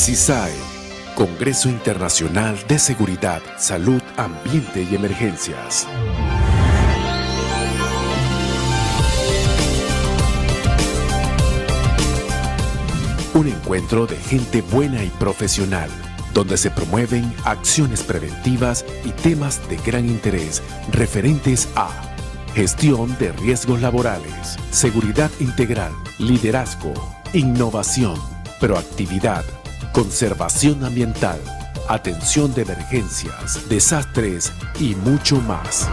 CISAE, Congreso Internacional de Seguridad, Salud, Ambiente y Emergencias. Un encuentro de gente buena y profesional, donde se promueven acciones preventivas y temas de gran interés referentes a gestión de riesgos laborales, seguridad integral, liderazgo, innovación, proactividad, conservación ambiental, atención de emergencias, desastres y mucho más.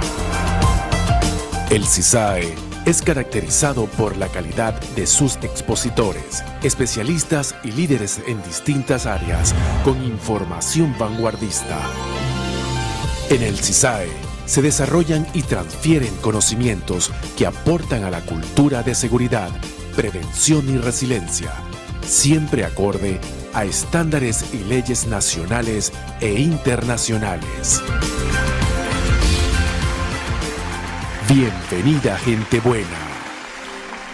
El CISAE es caracterizado por la calidad de sus expositores, especialistas y líderes en distintas áreas con información vanguardista. En el CISAE se desarrollan y transfieren conocimientos que aportan a la cultura de seguridad, prevención y resiliencia, siempre acorde a estándares y leyes nacionales e internacionales. Bienvenida, gente buena.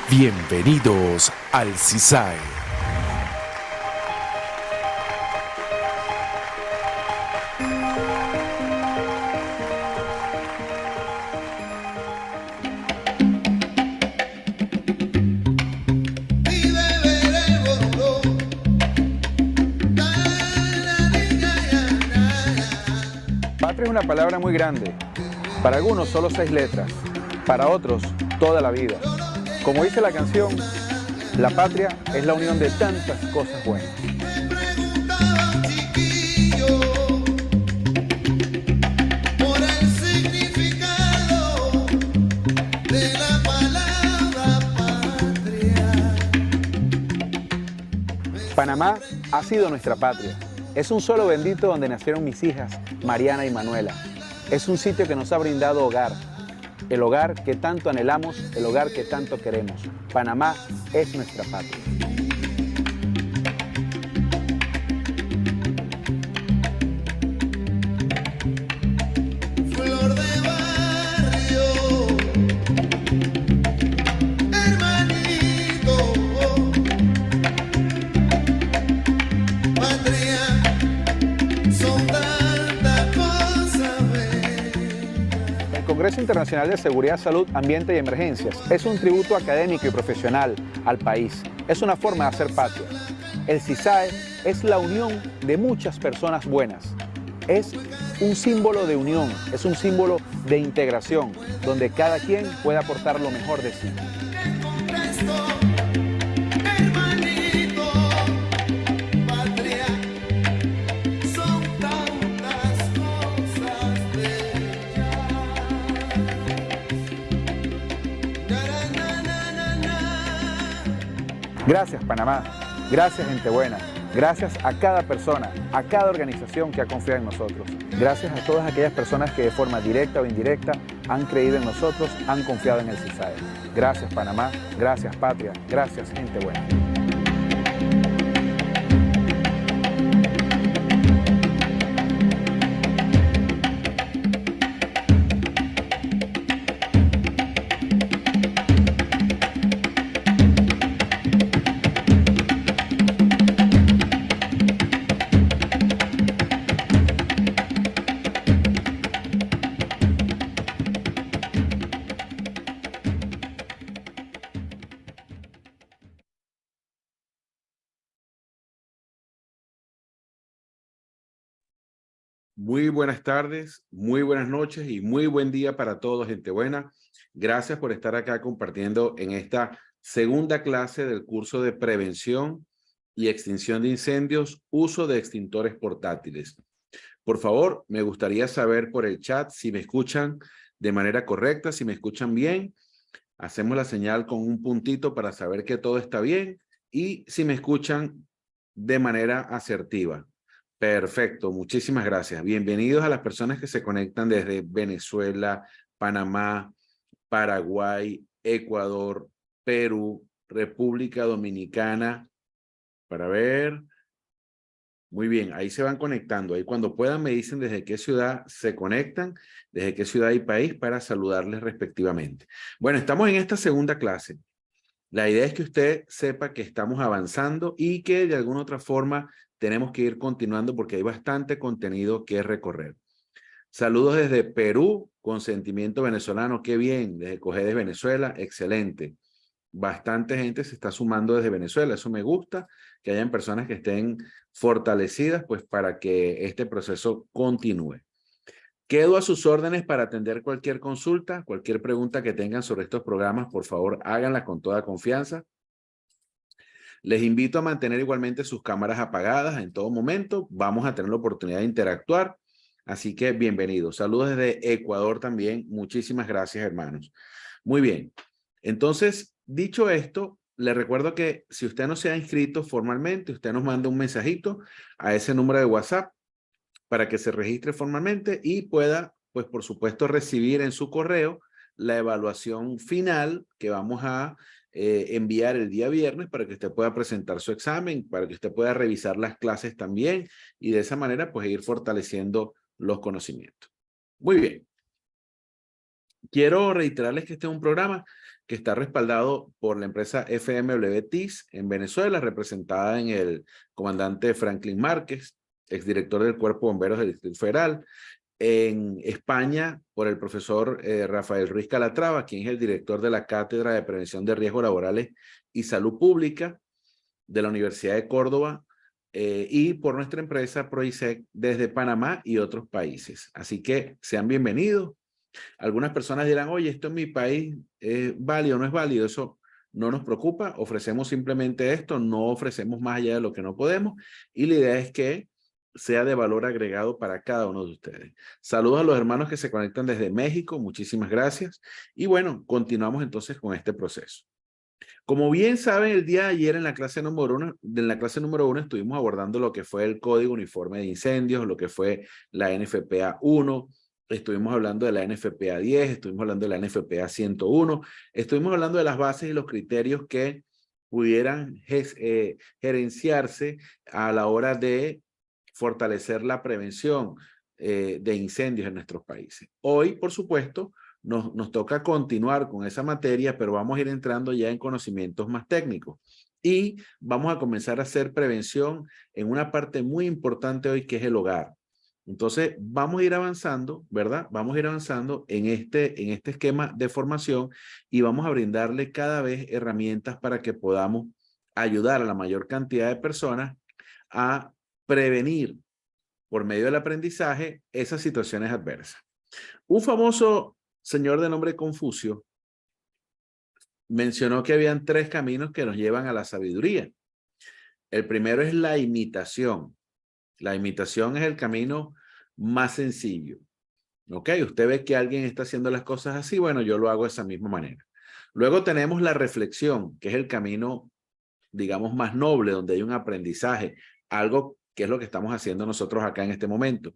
Bienvenidos al CISAE. Patria es una palabra muy grande. Para algunos solo 6 letras, para otros toda la vida. Como dice la canción, la patria es la unión de tantas cosas buenas. Panamá ha sido nuestra patria. Es un suelo bendito donde nacieron mis hijas, Mariana y Manuela. Es un sitio que nos ha brindado hogar, el hogar que tanto anhelamos, el hogar que tanto queremos. Panamá es nuestra patria. Flor de barrio, hermanito, patria, son tantas cosas bellas. El Congreso Internacional de Seguridad, Salud, Ambiente y Emergencias es un tributo académico y profesional al país. Es una forma de hacer patria. El CISAE es la unión de muchas personas buenas. Es un símbolo de unión, es un símbolo de integración, donde cada quien puede aportar lo mejor de sí. Hermanito, patria, son tantas cosas bellas. Na, na, na, na. Gracias, Panamá. Gracias, gente buena. Gracias a cada persona, a cada organización que ha confiado en nosotros. Gracias a todas aquellas personas que de forma directa o indirecta han creído en nosotros, han confiado en el CISAE. Gracias, Panamá. Gracias, patria. Gracias, gente buena. Muy buenas tardes, muy buenas noches y muy buen día para todos, gente buena. Gracias por estar acá compartiendo en esta segunda clase del curso de prevención y extinción de incendios, uso de extintores portátiles. Por favor, me gustaría saber por el chat si me escuchan de manera correcta, si me escuchan bien. Hacemos la señal con un puntito para saber que todo está bien y si me escuchan de manera asertiva. Perfecto, muchísimas gracias. Bienvenidos a las personas que se conectan desde Venezuela, Panamá, Paraguay, Ecuador, Perú, República Dominicana. Para ver. Muy bien, ahí se van conectando. Ahí cuando puedan me dicen desde qué ciudad se conectan, desde qué ciudad y país para saludarles respectivamente. Bueno, estamos en esta segunda clase. La idea es que usted sepa que estamos avanzando y que de alguna otra forma tenemos que ir continuando porque hay bastante contenido que recorrer. Saludos desde Perú, con sentimiento venezolano, qué bien, desde Cojedes, Venezuela, excelente. Bastante gente se está sumando desde Venezuela, eso me gusta, que hayan personas que estén fortalecidas, pues para que este proceso continúe. Quedo a sus órdenes para atender cualquier consulta, cualquier pregunta que tengan sobre estos programas, por favor, háganla con toda confianza. Les invito a mantener igualmente sus cámaras apagadas en todo momento. Vamos a tener la oportunidad de interactuar. Así que bienvenidos. Saludos desde Ecuador también. Muchísimas gracias, hermanos. Muy bien. Entonces, dicho esto, le recuerdo que si usted no se ha inscrito formalmente, usted nos manda un mensajito a ese número de WhatsApp para que se registre formalmente y pueda, pues por supuesto, recibir en su correo la evaluación final que vamos a enviar el día viernes para que usted pueda presentar su examen, para que usted pueda revisar las clases también y de esa manera pues ir fortaleciendo los conocimientos. Muy bien. Quiero reiterarles que este es un programa que está respaldado por la empresa FMW TIS en Venezuela, representada en el comandante Franklin Márquez, exdirector del Cuerpo de Bomberos del Distrito Federal. En España, por el profesor Rafael Ruiz Calatrava, quien es el director de la Cátedra de Prevención de Riesgos Laborales y Salud Pública de la Universidad de Córdoba, y por nuestra empresa Proisec desde Panamá y otros países. Así que sean bienvenidos. Algunas personas dirán, oye, esto en mi país es válido o no es válido. Eso no nos preocupa. Ofrecemos simplemente esto, no ofrecemos más allá de lo que no podemos. Y la idea es que sea de valor agregado para cada uno de ustedes. Saludos a los hermanos que se conectan desde México. Muchísimas gracias. Y bueno, continuamos entonces con este proceso. Como bien saben, el día de ayer en la clase número uno estuvimos abordando lo que fue el Código Uniforme de Incendios, lo que fue la NFPA 1, estuvimos hablando de la NFPA 10, estuvimos hablando de la NFPA 101, estuvimos hablando de las bases y los criterios que pudieran gerenciarse a la hora de fortalecer la prevención de incendios en nuestros países. Hoy, por supuesto, nos toca continuar con esa materia, pero vamos a ir entrando ya en conocimientos más técnicos. Y vamos a comenzar a hacer prevención en una parte muy importante hoy, que es el hogar. Entonces, vamos a ir avanzando, ¿verdad? Vamos a ir avanzando en este esquema de formación y vamos a brindarle cada vez herramientas para que podamos ayudar a la mayor cantidad de personas a prevenir por medio del aprendizaje esas situaciones adversas. Un famoso señor de nombre Confucio mencionó que habían 3 caminos que nos llevan a la sabiduría. El primero es la imitación. La imitación es el camino más sencillo. ¿Ok? Usted ve que alguien está haciendo las cosas así, bueno, yo lo hago de esa misma manera. Luego tenemos la reflexión, que es el camino, digamos, más noble, donde hay un aprendizaje, algo que es lo que estamos haciendo nosotros acá en este momento.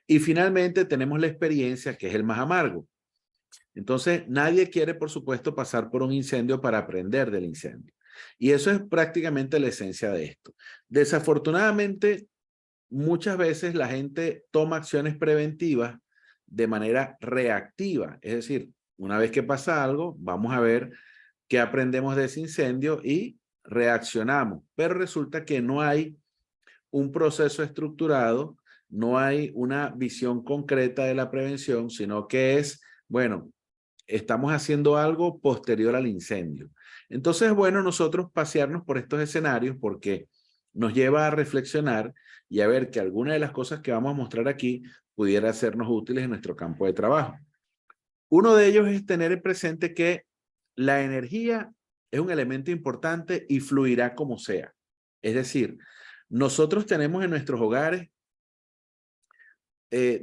Y finalmente tenemos la experiencia, que es el más amargo. Entonces, nadie quiere, por supuesto, pasar por un incendio para aprender del incendio. Y eso es prácticamente la esencia de esto. Desafortunadamente, muchas veces la gente toma acciones preventivas de manera reactiva. Es decir, una vez que pasa algo, vamos a ver qué aprendemos de ese incendio y reaccionamos. Pero resulta que no hay un proceso estructurado, no hay una visión concreta de la prevención, sino que es, bueno, estamos haciendo algo posterior al incendio. Entonces, bueno, nosotros pasearnos por estos escenarios porque nos lleva a reflexionar y a ver que alguna de las cosas que vamos a mostrar aquí pudiera sernos útiles en nuestro campo de trabajo. Uno de ellos es tener presente que la energía es un elemento importante y fluirá como sea. Es decir, nosotros tenemos en nuestros hogares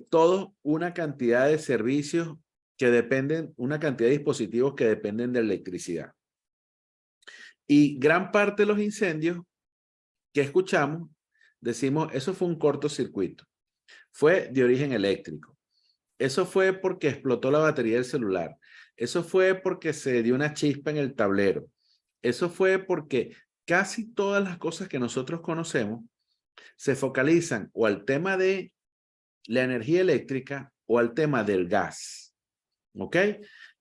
todos una cantidad de servicios que dependen, una cantidad de dispositivos que dependen de electricidad. Y gran parte de los incendios que escuchamos, decimos, eso fue un cortocircuito. Fue de origen eléctrico. Eso fue porque explotó la batería del celular. Eso fue porque se dio una chispa en el tablero. Eso fue porque casi todas las cosas que nosotros conocemos se focalizan o al tema de la energía eléctrica o al tema del gas. ¿Ok?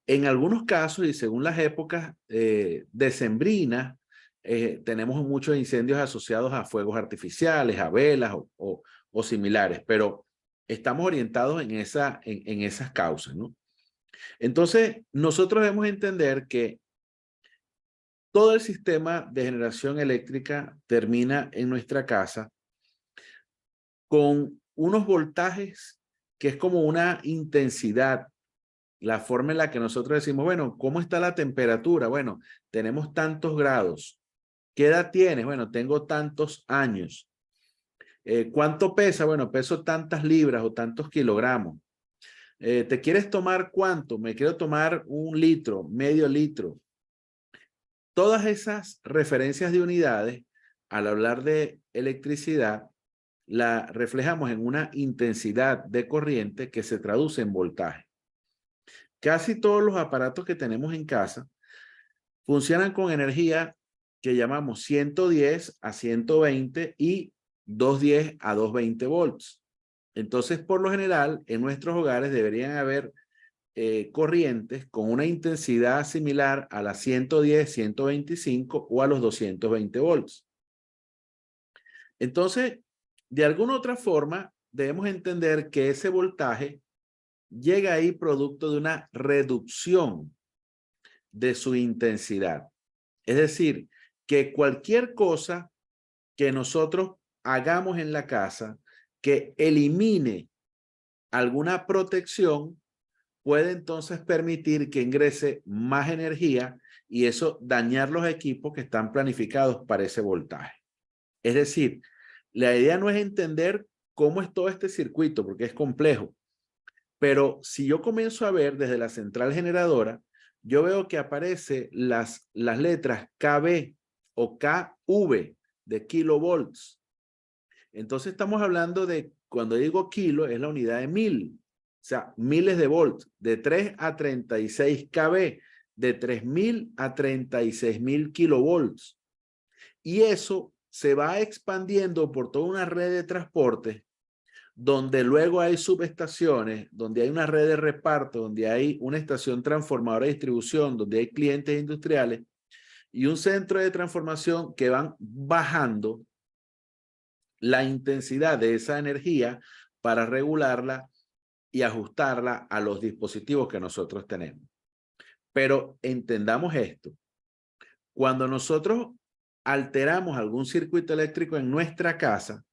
En algunos casos y según las épocas decembrinas tenemos muchos incendios asociados a fuegos artificiales, a velas o similares, pero estamos orientados en esas causas, ¿no? Entonces, nosotros debemos entender que todo el sistema de generación eléctrica termina en nuestra casa con unos voltajes que es como una intensidad, la forma en la que nosotros decimos, bueno, ¿cómo está la temperatura? Bueno, tenemos tantos grados. ¿Qué edad tienes? Bueno, tengo tantos años. ¿Cuánto pesa? Bueno, peso tantas libras o tantos kilogramos. ¿Te quieres tomar cuánto? Me quiero tomar 1 litro, medio litro. Todas esas referencias de unidades, al hablar de electricidad, la reflejamos en una intensidad de corriente que se traduce en voltaje. Casi todos los aparatos que tenemos en casa funcionan con energía que llamamos 110 a 120 y 210 a 220 volts. Entonces, por lo general, en nuestros hogares deberían haber corrientes con una intensidad similar a las 110, 125 o a los 220 volts. Entonces, de alguna otra forma, debemos entender que ese voltaje llega ahí producto de una reducción de su intensidad. Es decir, que cualquier cosa que nosotros hagamos en la casa que elimine alguna protección puede entonces permitir que ingrese más energía y eso dañar los equipos que están planificados para ese voltaje. Es decir, la idea no es entender cómo es todo este circuito porque es complejo, pero si yo comienzo a ver desde la central generadora, yo veo que aparecen las letras KB o KV de kilovolts. Entonces estamos hablando de, cuando digo kilo, es la unidad de 1000. O sea, miles de volts, de 3 a 36 kV, de 3000 a 36000 kilovolts. Y eso se va expandiendo por toda una red de transporte, donde luego hay subestaciones, donde hay una red de reparto, donde hay una estación transformadora de distribución, donde hay clientes industriales y un centro de transformación que van bajando la intensidad de esa energía para regularla y ajustarla a los dispositivos que nosotros tenemos. Pero entendamos esto. Cuando nosotros alteramos algún circuito eléctrico en nuestra casa,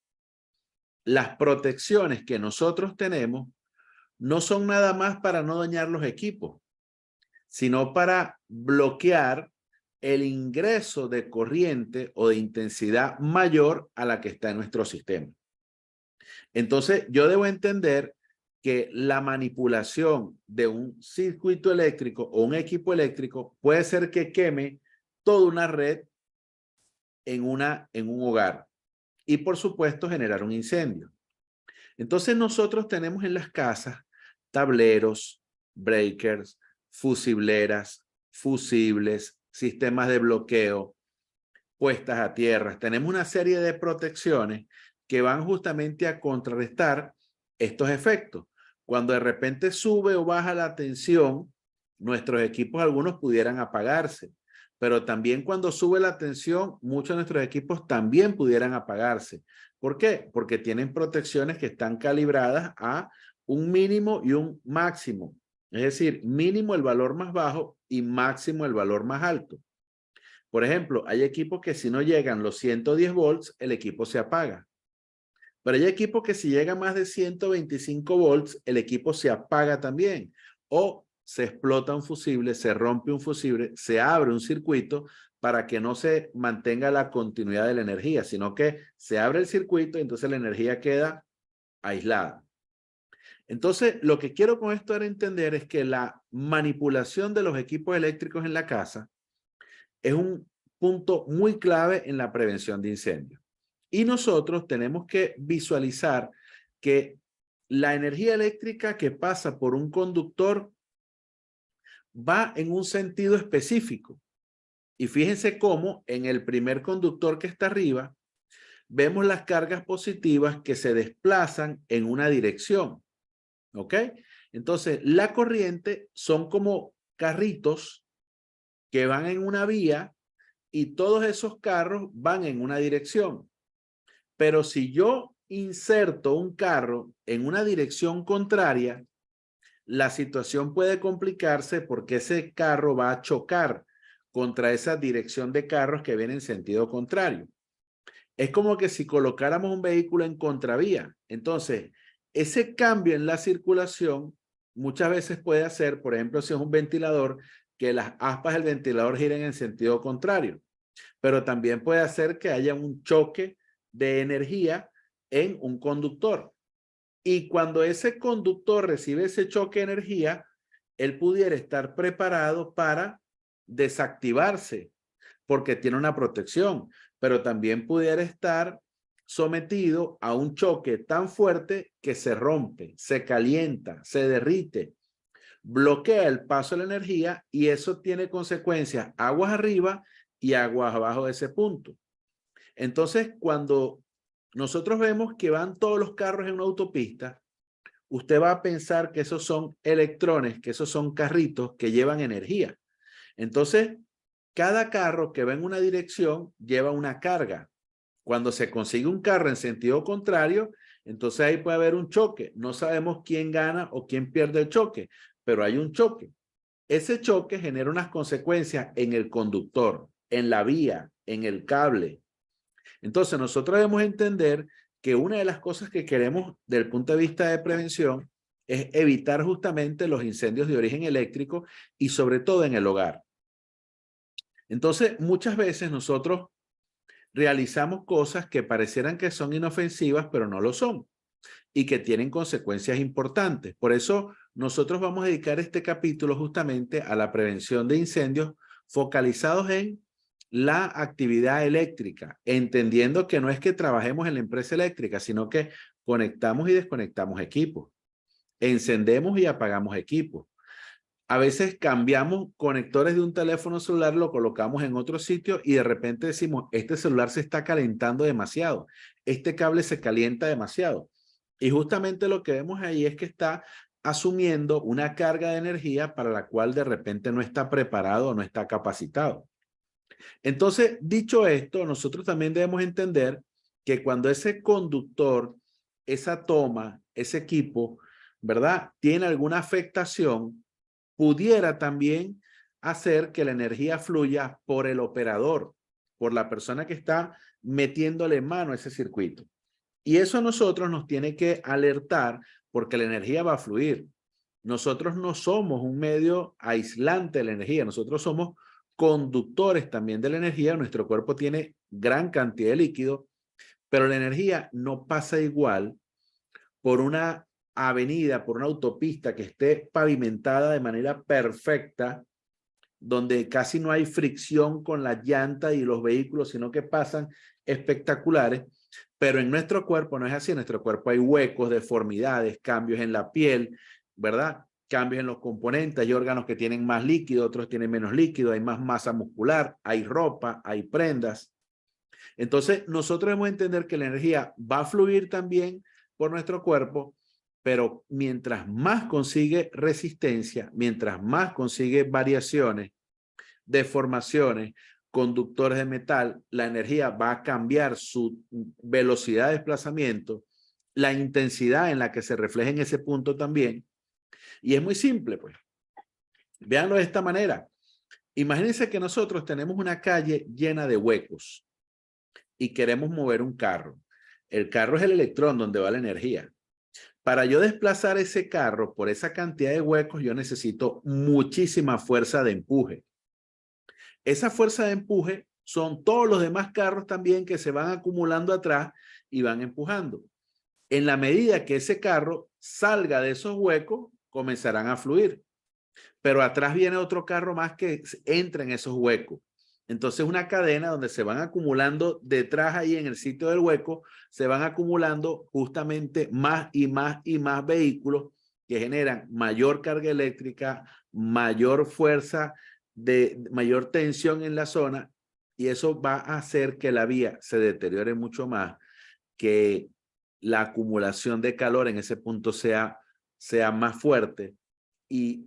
las protecciones que nosotros tenemos no son nada más para no dañar los equipos, sino para bloquear el ingreso de corriente o de intensidad mayor a la que está en nuestro sistema. Entonces, yo debo entender que la manipulación de un circuito eléctrico o un equipo eléctrico puede ser que queme toda una red en un hogar y, por supuesto, generar un incendio. Entonces, nosotros tenemos en las casas tableros, breakers, fusibleras, fusibles, sistemas de bloqueo, puestas a tierra. Tenemos una serie de protecciones que van justamente a contrarrestar estos efectos. Cuando de repente sube o baja la tensión, nuestros equipos algunos pudieran apagarse, pero también cuando sube la tensión, muchos de nuestros equipos también pudieran apagarse. ¿Por qué? Porque tienen protecciones que están calibradas a un mínimo y un máximo. Es decir, mínimo el valor más bajo y máximo el valor más alto. Por ejemplo, hay equipos que si no llegan los 110 volts, el equipo se apaga. Pero hay equipos que si llega más de 125 volts, el equipo se apaga también. O se explota un fusible, se rompe un fusible, se abre un circuito para que no se mantenga la continuidad de la energía, sino que se abre el circuito y entonces la energía queda aislada. Entonces, lo que quiero con esto era entender es que la manipulación de los equipos eléctricos en la casa es un punto muy clave en la prevención de incendios. Y nosotros tenemos que visualizar que la energía eléctrica que pasa por un conductor va en un sentido específico. Y fíjense cómo en el primer conductor que está arriba, vemos las cargas positivas que se desplazan en una dirección. ¿Ok? Entonces, la corriente son como carritos que van en una vía y todos esos carros van en una dirección. Pero si yo inserto un carro en una dirección contraria, la situación puede complicarse porque ese carro va a chocar contra esa dirección de carros que viene en sentido contrario. Es como que si colocáramos un vehículo en contravía. Entonces, ese cambio en la circulación muchas veces puede hacer, por ejemplo, si es un ventilador, que las aspas del ventilador giren en sentido contrario. Pero también puede hacer que haya un choque de energía en un conductor. Y cuando ese conductor recibe ese choque de energía, él pudiera estar preparado para desactivarse porque tiene una protección, pero también pudiera estar sometido a un choque tan fuerte que se rompe, se calienta, se derrite, bloquea el paso de la energía y eso tiene consecuencias aguas arriba y aguas abajo de ese punto. Entonces, cuando nosotros vemos que van todos los carros en una autopista, usted va a pensar que esos son electrones, que esos son carritos que llevan energía. Entonces, cada carro que va en una dirección lleva una carga. Cuando se consigue un carro en sentido contrario, entonces ahí puede haber un choque. No sabemos quién gana o quién pierde el choque, pero hay un choque. Ese choque genera unas consecuencias en el conductor, en la vía, en el cable. Entonces nosotros debemos entender que una de las cosas que queremos desde el punto de vista de prevención es evitar justamente los incendios de origen eléctrico y sobre todo en el hogar. Entonces, muchas veces nosotros realizamos cosas que parecieran que son inofensivas, pero no lo son y que tienen consecuencias importantes. Por eso nosotros vamos a dedicar este capítulo justamente a la prevención de incendios focalizados en la actividad eléctrica, entendiendo que no es que trabajemos en la empresa eléctrica, sino que conectamos y desconectamos equipos, encendemos y apagamos equipos. A veces cambiamos conectores de un teléfono celular, lo colocamos en otro sitio y de repente decimos, este celular se está calentando demasiado, este cable se calienta demasiado. Y justamente lo que vemos ahí es que está asumiendo una carga de energía para la cual de repente no está preparado o no está capacitado. Entonces, dicho esto, nosotros también debemos entender que cuando ese conductor, esa toma, ese equipo, ¿verdad?, tiene alguna afectación, pudiera también hacer que la energía fluya por el operador, por la persona que está metiéndole mano a ese circuito. Y eso a nosotros nos tiene que alertar porque la energía va a fluir. Nosotros no somos un medio aislante de la energía, nosotros somos conductores también de la energía. Nuestro cuerpo tiene gran cantidad de líquido, pero la energía no pasa igual por una avenida, por una autopista que esté pavimentada de manera perfecta, donde casi no hay fricción con la llanta y los vehículos, sino que pasan espectaculares. Pero en nuestro cuerpo no es así. En nuestro cuerpo hay huecos, deformidades, cambios en la piel, ¿verdad? Cambios en los componentes. Hay órganos que tienen más líquido, otros tienen menos líquido, hay más masa muscular, hay ropa, hay prendas. Entonces, nosotros debemos entender que la energía va a fluir también por nuestro cuerpo, pero mientras más consigue resistencia, mientras más consigue variaciones, deformaciones, conductores de metal, la energía va a cambiar su velocidad de desplazamiento, la intensidad en la que se refleja en ese punto también. Y es muy simple, pues. Véanlo de esta manera. Imagínense que nosotros tenemos una calle llena de huecos y queremos mover un carro. El carro es el electrón donde va la energía. Para yo desplazar ese carro por esa cantidad de huecos, yo necesito muchísima fuerza de empuje. Esa fuerza de empuje son todos los demás carros también que se van acumulando atrás y van empujando. En la medida que ese carro salga de esos huecos, comenzarán a fluir. Pero atrás viene otro carro más que entra en esos huecos. Entonces una cadena donde se van acumulando detrás ahí en el sitio del hueco, se van acumulando justamente más y más y más vehículos que generan mayor carga eléctrica, mayor fuerza, mayor tensión en la zona, y eso va a hacer que la vía se deteriore mucho más, que la acumulación de calor en ese punto sea más fuerte y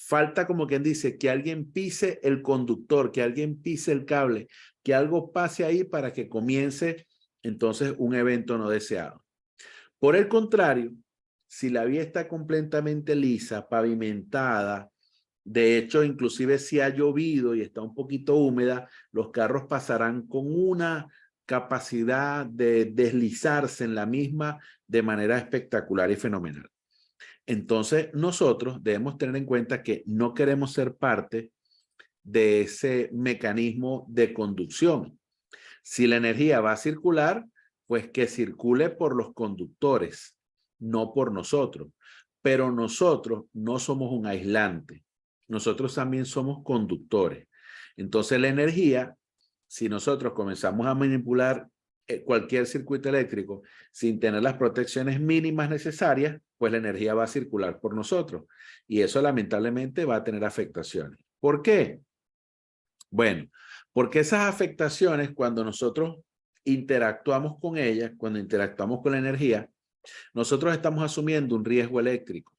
falta, como quien dice, que alguien pise el conductor, que alguien pise el cable, que algo pase ahí para que comience entonces un evento no deseado. Por el contrario, si la vía está completamente lisa, pavimentada, de hecho, inclusive si ha llovido y está un poquito húmeda, los carros pasarán con una capacidad de deslizarse en la misma de manera espectacular y fenomenal. Entonces, nosotros debemos tener en cuenta que no queremos ser parte de ese mecanismo de conducción. Si la energía va a circular, pues que circule por los conductores, no por nosotros. Pero nosotros no somos un aislante. Nosotros también somos conductores. Entonces la energía, si nosotros comenzamos a manipular cualquier circuito eléctrico sin tener las protecciones mínimas necesarias, pues la energía va a circular por nosotros. Y eso lamentablemente va a tener afectaciones. ¿Por qué? Bueno, porque esas afectaciones, cuando nosotros interactuamos con ellas, cuando interactuamos con la energía, nosotros estamos asumiendo un riesgo eléctrico.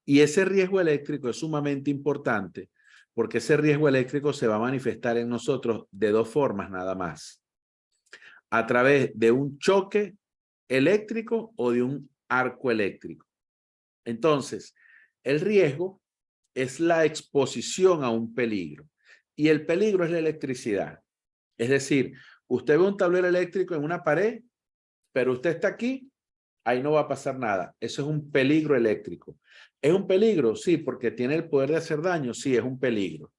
Y ese riesgo eléctrico es sumamente importante porque ese riesgo eléctrico se va a manifestar en nosotros de dos formas nada más. A través de un choque eléctrico o de un arco eléctrico. Entonces, el riesgo es la exposición a un peligro. Y el peligro es la electricidad. Es decir, usted ve un tablero eléctrico en una pared, pero usted está aquí, ahí no va a pasar nada. Eso es un peligro eléctrico. ¿Es un peligro? Sí, porque tiene el poder de hacer daño. Sí, es un peligro.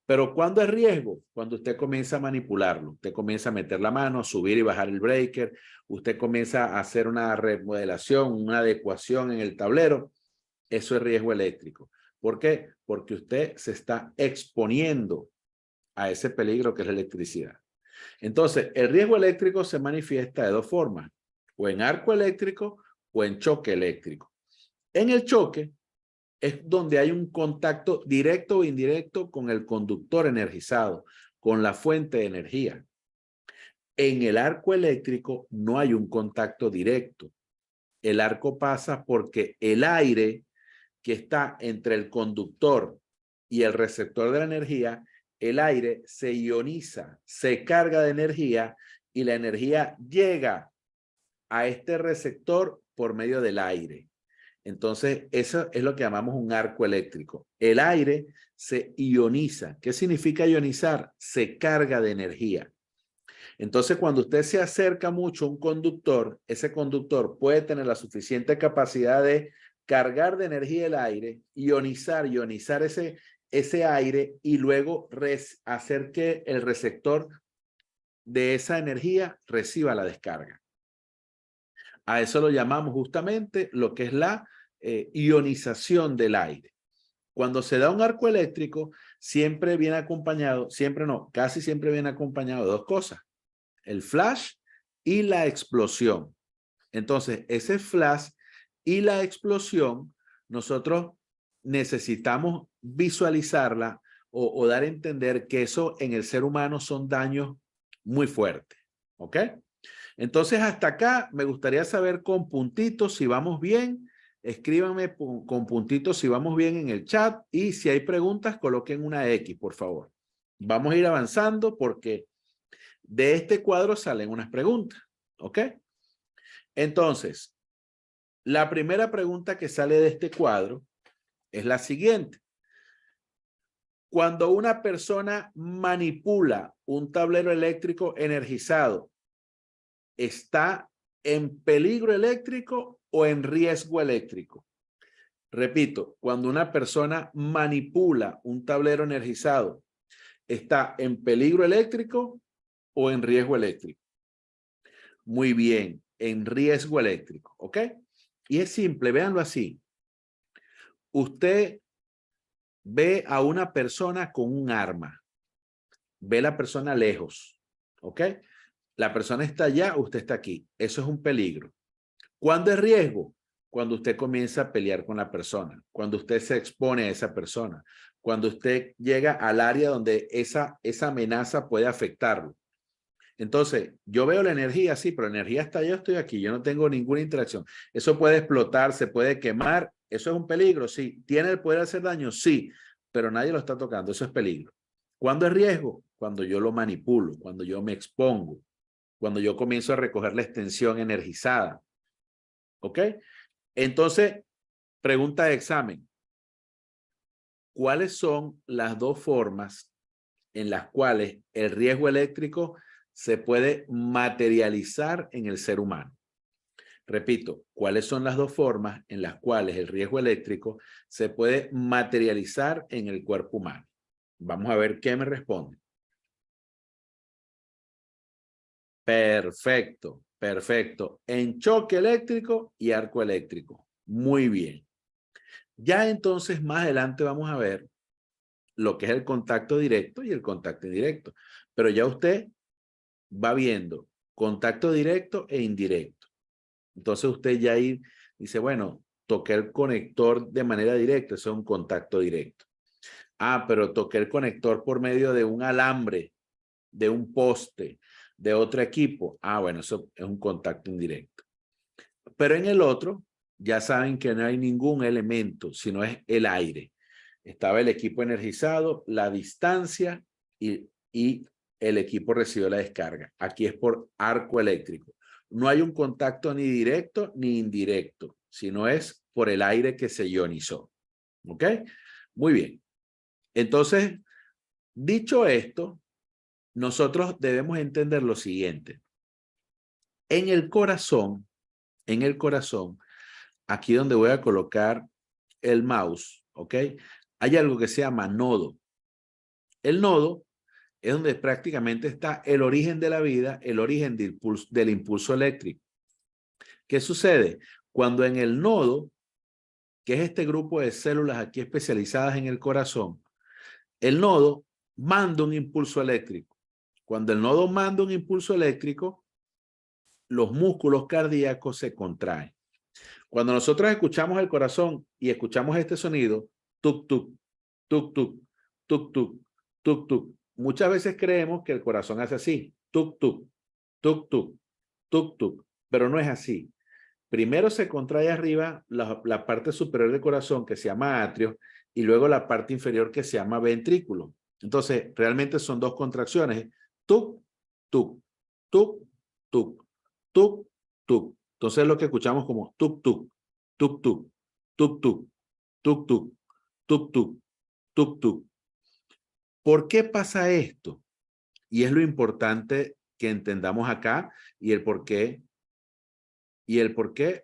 Pero ¿cuándo es riesgo? Cuando usted comienza a manipularlo. Usted comienza a meter la mano, a subir y bajar el breaker. Usted comienza a hacer una remodelación, una adecuación en el tablero. Eso es riesgo eléctrico. ¿Por qué? Porque usted se está exponiendo a ese peligro que es la electricidad. Entonces, el riesgo eléctrico se manifiesta de dos formas. O en arco eléctrico o en choque eléctrico. En el choque es donde hay un contacto directo o indirecto con el conductor energizado, con la fuente de energía. En el arco eléctrico no hay un contacto directo. El arco pasa porque el aire que está entre el conductor y el receptor de la energía, el aire se ioniza, se carga de energía y la energía llega a este receptor por medio del aire. Entonces, eso es lo que llamamos un arco eléctrico. El aire se ioniza. ¿Qué significa ionizar? Se carga de energía. Entonces, cuando usted se acerca mucho a un conductor, ese conductor puede tener la suficiente capacidad de cargar de energía el aire, ionizar ese aire y luego hacer que el receptor de esa energía reciba la descarga. A eso lo llamamos justamente lo que es la ionización del aire. Cuando se da un arco eléctrico, siempre viene acompañado, siempre no, casi siempre viene acompañado de dos cosas. El flash y la explosión. Entonces, ese flash y la explosión, nosotros necesitamos visualizarla o dar a entender que eso en el ser humano son daños muy fuertes. ¿Ok? Entonces, hasta acá me gustaría saber con puntitos si vamos bien. Escríbanme con puntitos si vamos bien en el chat y si hay preguntas, coloquen una X, por favor. Vamos a ir avanzando porque de este cuadro salen unas preguntas. ¿Ok? Entonces, la primera pregunta que sale de este cuadro es la siguiente. Cuando una persona manipula un tablero eléctrico energizado, ¿está en peligro eléctrico o en riesgo eléctrico? Repito, cuando una persona manipula un tablero energizado, ¿está en peligro eléctrico o en riesgo eléctrico? Muy bien, en riesgo eléctrico, ¿ok? Y es simple, véanlo así. Usted ve a una persona con un arma, ve a la persona lejos, ¿ok? La persona está allá, usted está aquí. Eso es un peligro. ¿Cuándo es riesgo? Cuando usted comienza a pelear con la persona, cuando usted se expone a esa persona, cuando usted llega al área donde esa amenaza puede afectarlo. Entonces, yo veo la energía, sí, pero la energía está allá, yo estoy aquí, yo no tengo ninguna interacción. Eso puede explotar, se puede quemar, eso es un peligro, sí. ¿Tiene el poder de hacer daño? Sí, pero nadie lo está tocando, eso es peligro. ¿Cuándo es riesgo? Cuando yo lo manipulo, cuando yo me expongo, cuando yo comienzo a recoger la extensión energizada. ¿Ok? Entonces, pregunta de examen. ¿Cuáles son las dos formas en las cuales el riesgo eléctrico se puede materializar en el ser humano? Repito, ¿cuáles son las dos formas en las cuales el riesgo eléctrico se puede materializar en el cuerpo humano? Vamos a ver qué me responde. Perfecto, perfecto. En choque eléctrico y arco eléctrico. Muy bien. Ya entonces más adelante vamos a ver lo que es el contacto directo y el contacto indirecto. Pero ya usted va viendo contacto directo e indirecto. Entonces usted ya ahí dice, bueno, toqué el conector de manera directa, eso es un contacto directo. Ah, pero toqué el conector por medio de un alambre, de un poste, de otro equipo. Ah, bueno, eso es un contacto indirecto. Pero en el otro, ya saben que no hay ningún elemento, sino es el aire. Estaba el equipo energizado, la distancia y el equipo recibió la descarga. Aquí es por arco eléctrico. No hay un contacto ni directo ni indirecto, sino es por el aire que se ionizó. ¿Ok? Muy bien. Entonces, dicho esto, nosotros debemos entender lo siguiente. En el corazón, aquí donde voy a colocar el mouse, ¿ok? Hay algo que se llama nodo. El nodo es donde prácticamente está el origen de la vida, el origen del impulso eléctrico. ¿Qué sucede? Cuando en el nodo, que es este grupo de células aquí especializadas en el corazón, el nodo manda un impulso eléctrico. Cuando el nodo manda un impulso eléctrico, los músculos cardíacos se contraen. Cuando nosotros escuchamos el corazón y escuchamos este sonido, tuk, tuk, tuk, tuk, tuk, tuk, tuk, tuk, muchas veces creemos que el corazón hace así, tuk, tuk, tuk, tuk, tuk, tuk, pero no es así. Primero se contrae arriba la parte superior del corazón que se llama atrio y luego la parte inferior que se llama ventrículo. Entonces, realmente son dos contracciones. Tuk, tuk, tuk, tuk, tuk, tuk. Entonces lo que escuchamos como tuk, tuk, tuk, tuk, tuk, tuk, tuk, tuk, tuk, tuk, tuk, tuk. ¿Por qué pasa esto? Y es lo importante que entendamos acá y el por qué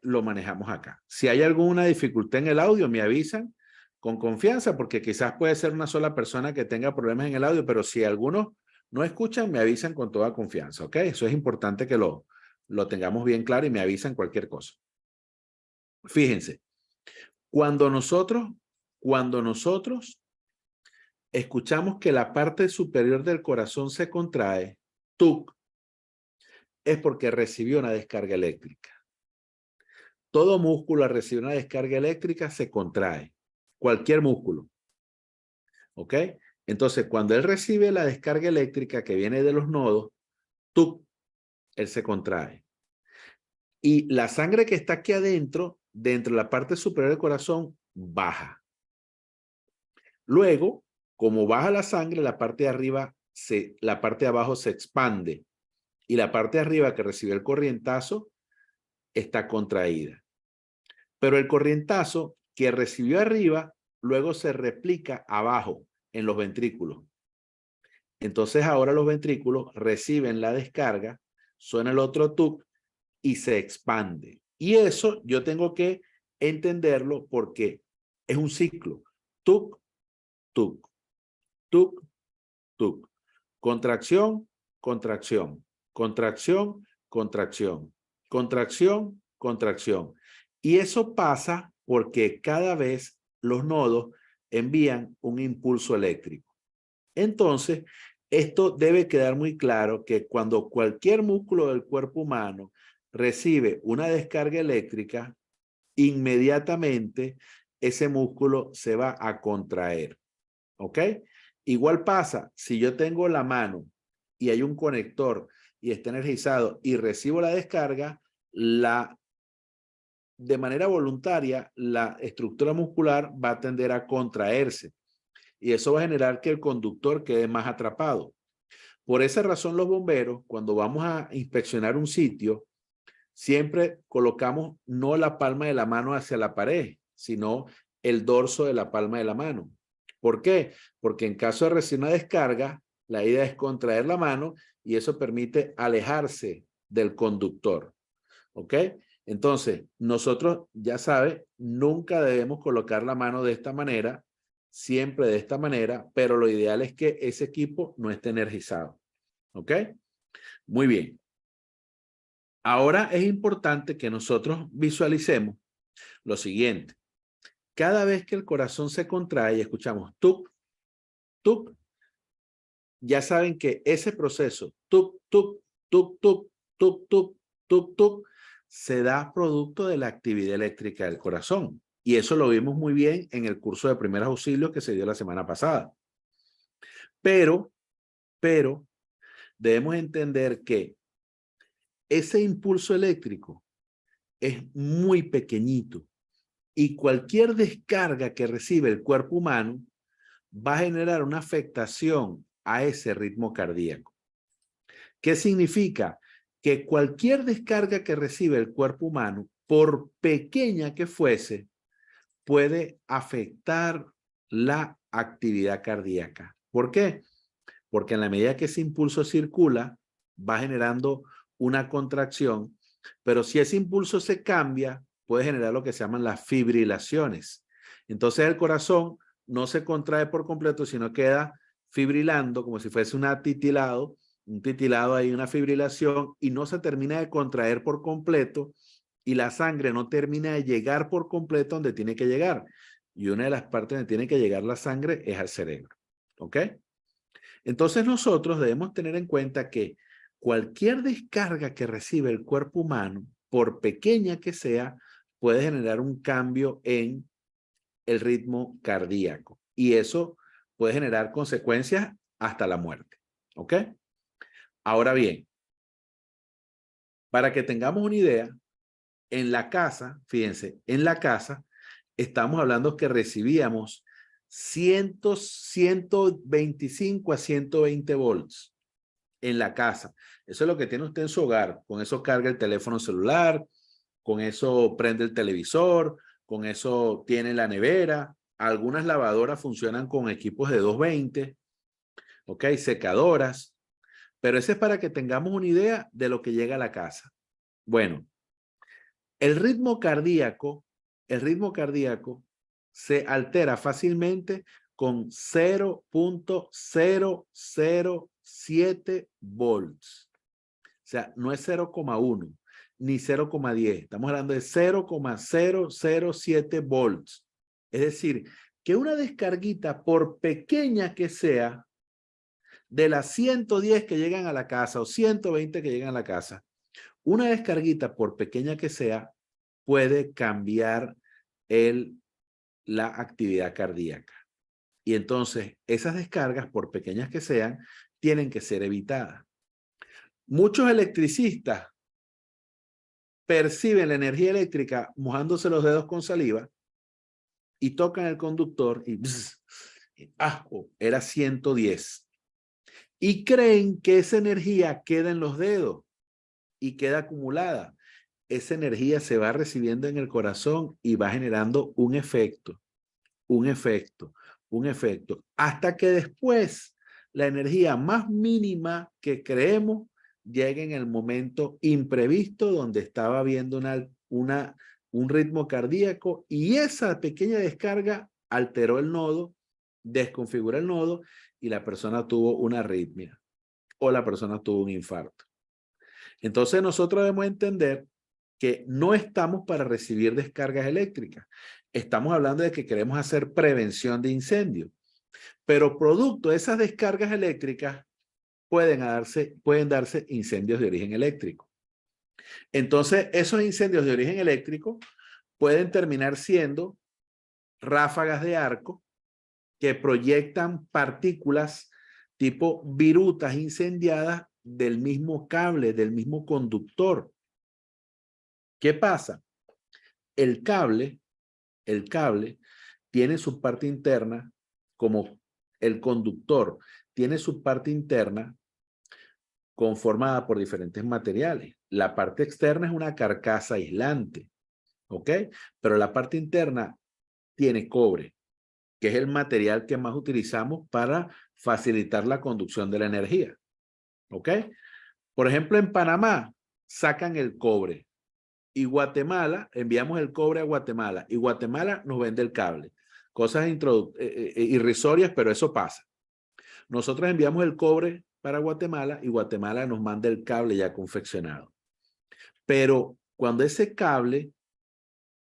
lo manejamos acá. Si hay alguna dificultad en el audio, me avisan con confianza, porque quizás puede ser una sola persona que tenga problemas en el audio, pero si algunos no escuchan, me avisan con toda confianza, ¿ok? Eso es importante que lo tengamos bien claro y me avisan cualquier cosa. Fíjense, cuando nosotros escuchamos que la parte superior del corazón se contrae, tuk, es porque recibió una descarga eléctrica. Todo músculo al recibir una descarga eléctrica se contrae. Cualquier músculo. ¿Ok? Entonces, cuando él recibe la descarga eléctrica que viene de los nodos, ¡tuc!, él se contrae. Y la sangre que está aquí adentro, dentro de la parte superior del corazón, baja. Luego, como baja la sangre, la parte de arriba, la parte de abajo se expande. Y la parte de arriba que recibe el corrientazo está contraída. Pero el corrientazo que recibió arriba, luego se replica abajo en los ventrículos. Entonces ahora los ventrículos reciben la descarga, suena el otro tuk y se expande. Y eso yo tengo que entenderlo porque es un ciclo. Tuk, tuk, tuk, tuk. Contracción, contracción, contracción, contracción, contracción, contracción. Y eso pasa porque cada vez los nodos envían un impulso eléctrico. Entonces, esto debe quedar muy claro que cuando cualquier músculo del cuerpo humano recibe una descarga eléctrica, inmediatamente ese músculo se va a contraer. ¿Ok? Igual pasa si yo tengo la mano y hay un conector y está energizado y recibo la descarga, de manera voluntaria, la estructura muscular va a tender a contraerse y eso va a generar que el conductor quede más atrapado. Por esa razón, los bomberos, cuando vamos a inspeccionar un sitio, siempre colocamos no la palma de la mano hacia la pared, sino el dorso de la palma de la mano. ¿Por qué? Porque en caso de recibir una descarga, la idea es contraer la mano y eso permite alejarse del conductor. ¿Ok? Entonces, nosotros, ya sabe, nunca debemos colocar la mano de esta manera, siempre de esta manera, pero lo ideal es que ese equipo no esté energizado. ¿Ok? Muy bien. Ahora es importante que nosotros visualicemos lo siguiente. Cada vez que el corazón se contrae y escuchamos tuc, tuc, ya saben que ese proceso tuc, tuc, tuc, tuc, tuc, tuc, tuc, tuc, se da producto de la actividad eléctrica del corazón. Y eso lo vimos muy bien en el curso de primeros auxilios que se dio la semana pasada. Pero debemos entender que ese impulso eléctrico es muy pequeñito y cualquier descarga que recibe el cuerpo humano va a generar una afectación a ese ritmo cardíaco. ¿Qué significa? Que cualquier descarga que recibe el cuerpo humano, por pequeña que fuese, puede afectar la actividad cardíaca. ¿Por qué? Porque en la medida que ese impulso circula, va generando una contracción, pero si ese impulso se cambia, puede generar lo que se llaman las fibrilaciones. Entonces el corazón no se contrae por completo, sino queda fibrilando como si fuese un titilado, hay una fibrilación y no se termina de contraer por completo y la sangre no termina de llegar por completo donde tiene que llegar. Y una de las partes donde tiene que llegar la sangre es al cerebro. ¿Ok? Entonces nosotros debemos tener en cuenta que cualquier descarga que recibe el cuerpo humano, por pequeña que sea, puede generar un cambio en el ritmo cardíaco. Y eso puede generar consecuencias hasta la muerte. ¿Ok? Ahora bien, para que tengamos una idea, en la casa, fíjense, en la casa estamos hablando que recibíamos 125 a 120 volts en la casa. Eso es lo que tiene usted en su hogar. Con eso carga el teléfono celular, con eso prende el televisor, con eso tiene la nevera. Algunas lavadoras funcionan con equipos de 220, ¿ok? Secadoras. Pero ese es para que tengamos una idea de lo que llega a la casa. Bueno, el ritmo cardíaco se altera fácilmente con 0.007 volts. O sea, no es 0,1 ni 0,10. Estamos hablando de 0,007 volts. Es decir, que una descarguita, por pequeña que sea, de las 110 que llegan a la casa o 120 que llegan a la casa, una descarguita, por pequeña que sea, puede cambiar la actividad cardíaca. Y entonces, esas descargas, por pequeñas que sean, tienen que ser evitadas. Muchos electricistas perciben la energía eléctrica mojándose los dedos con saliva y tocan el conductor y era 110. Y creen que esa energía queda en los dedos y queda acumulada. Esa energía se va recibiendo en el corazón y va generando un efecto, hasta que después la energía más mínima que creemos llega en el momento imprevisto donde estaba viendo un ritmo cardíaco y esa pequeña descarga alteró el nodo, desconfiguró el nodo y la persona tuvo una arritmia o la persona tuvo un infarto. Entonces nosotros debemos entender que no estamos para recibir descargas eléctricas. Estamos hablando de que queremos hacer prevención de incendios. Pero producto de esas descargas eléctricas pueden darse incendios de origen eléctrico. Entonces, esos incendios de origen eléctrico pueden terminar siendo ráfagas de arco que proyectan partículas tipo virutas incendiadas del mismo cable, del mismo conductor. ¿Qué pasa? El cable tiene su parte interna, como el conductor tiene su parte interna conformada por diferentes materiales. La parte externa es una carcasa aislante, ¿ok? Pero la parte interna tiene cobre, que es el material que más utilizamos para facilitar la conducción de la energía, ¿ok? Por ejemplo, en Panamá sacan el cobre y Guatemala, enviamos el cobre a Guatemala y Guatemala nos vende el cable. Cosas irrisorias, pero eso pasa. Nosotros enviamos el cobre para Guatemala y Guatemala nos manda el cable ya confeccionado. Pero cuando ese cable,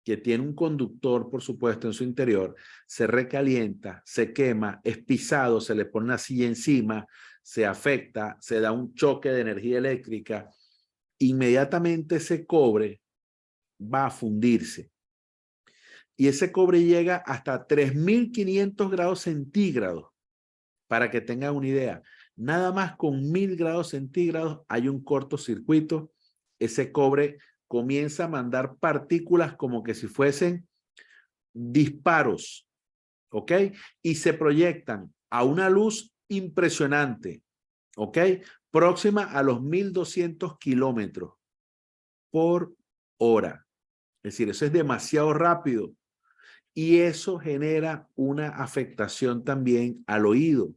que tiene un conductor, por supuesto, en su interior, se recalienta, se quema, es pisado, se le pone una silla encima, se afecta, se da un choque de energía eléctrica, inmediatamente ese cobre va a fundirse. Y ese cobre llega hasta 3.500 grados centígrados. Para que tengan una idea, nada más con 1.000 grados centígrados hay un cortocircuito. Ese cobre comienza a mandar partículas como que si fuesen disparos, ¿ok? Y se proyectan a una luz impresionante, ¿ok? Próxima a los 1.200 kilómetros por hora. Es decir, eso es demasiado rápido. Y eso genera una afectación también al oído.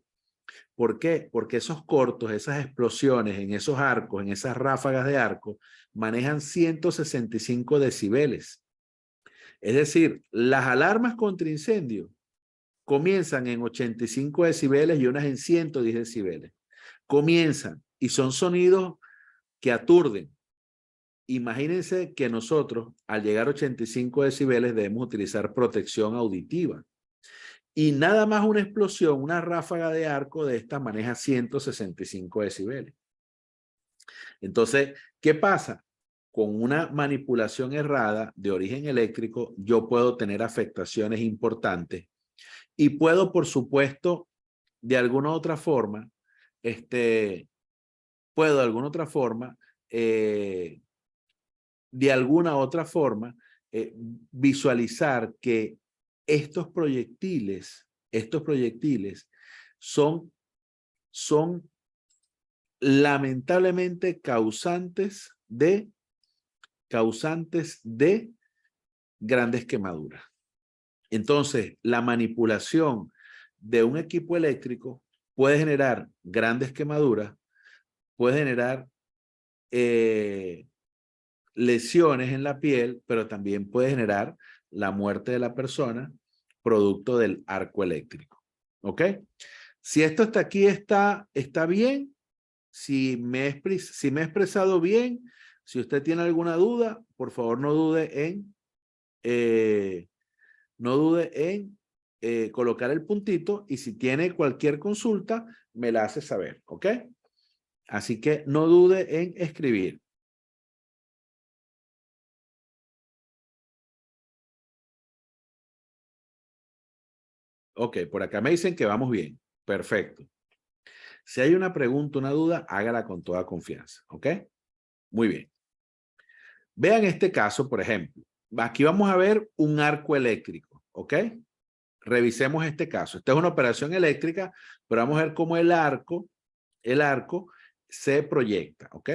¿Por qué? Porque esos cortos, esas explosiones en esos arcos, en esas ráfagas de arco, manejan 165 decibeles. Es decir, las alarmas contra incendio comienzan en 85 decibeles y unas en 110 decibeles. Comienzan y son sonidos que aturden. Imagínense que nosotros, al llegar a 85 decibeles, debemos utilizar protección auditiva. Y nada más una explosión, una ráfaga de arco de esta maneja 165 decibeles. Entonces, ¿qué pasa? Con una manipulación errada de origen eléctrico, yo puedo tener afectaciones importantes y puedo, por supuesto, de alguna otra forma, visualizar que estos proyectiles son lamentablemente causantes de grandes quemaduras. Entonces, la manipulación de un equipo eléctrico puede generar grandes quemaduras, puede generar lesiones en la piel, pero también puede generar la muerte de la persona producto del arco eléctrico. ¿Ok? Si esto hasta aquí está bien, si me he expresado bien, si usted tiene alguna duda, por favor no dude en colocar el puntito, y si tiene cualquier consulta, me la hace saber. ¿Ok? Así que no dude en escribir. Ok, por acá me dicen que vamos bien. Perfecto. Si hay una pregunta, una duda, hágala con toda confianza. ¿Ok? Muy bien. Vean este caso, por ejemplo. Aquí vamos a ver un arco eléctrico. ¿Ok? Revisemos este caso. Esta es una operación eléctrica, pero vamos a ver cómo el arco se proyecta. ¿Ok?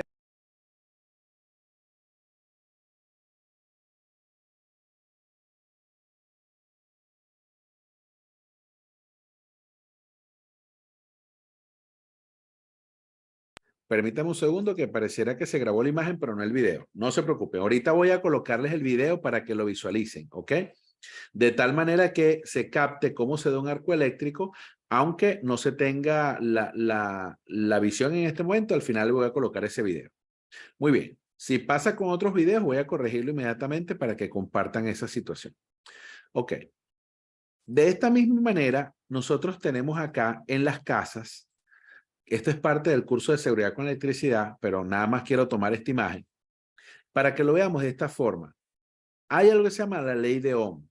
Permítame un segundo, que pareciera que se grabó la imagen, pero no el video. No se preocupen. Ahorita voy a colocarles el video para que lo visualicen, ¿ok? De tal manera que se capte cómo se da un arco eléctrico, aunque no se tenga la visión en este momento. Al final le voy a colocar ese video. Muy bien. Si pasa con otros videos, voy a corregirlo inmediatamente para que compartan esa situación. Ok. De esta misma manera, nosotros tenemos acá en las casas. Esto es parte del curso de seguridad con electricidad, pero nada más quiero tomar esta imagen para que lo veamos de esta forma. Hay algo que se llama la ley de Ohm.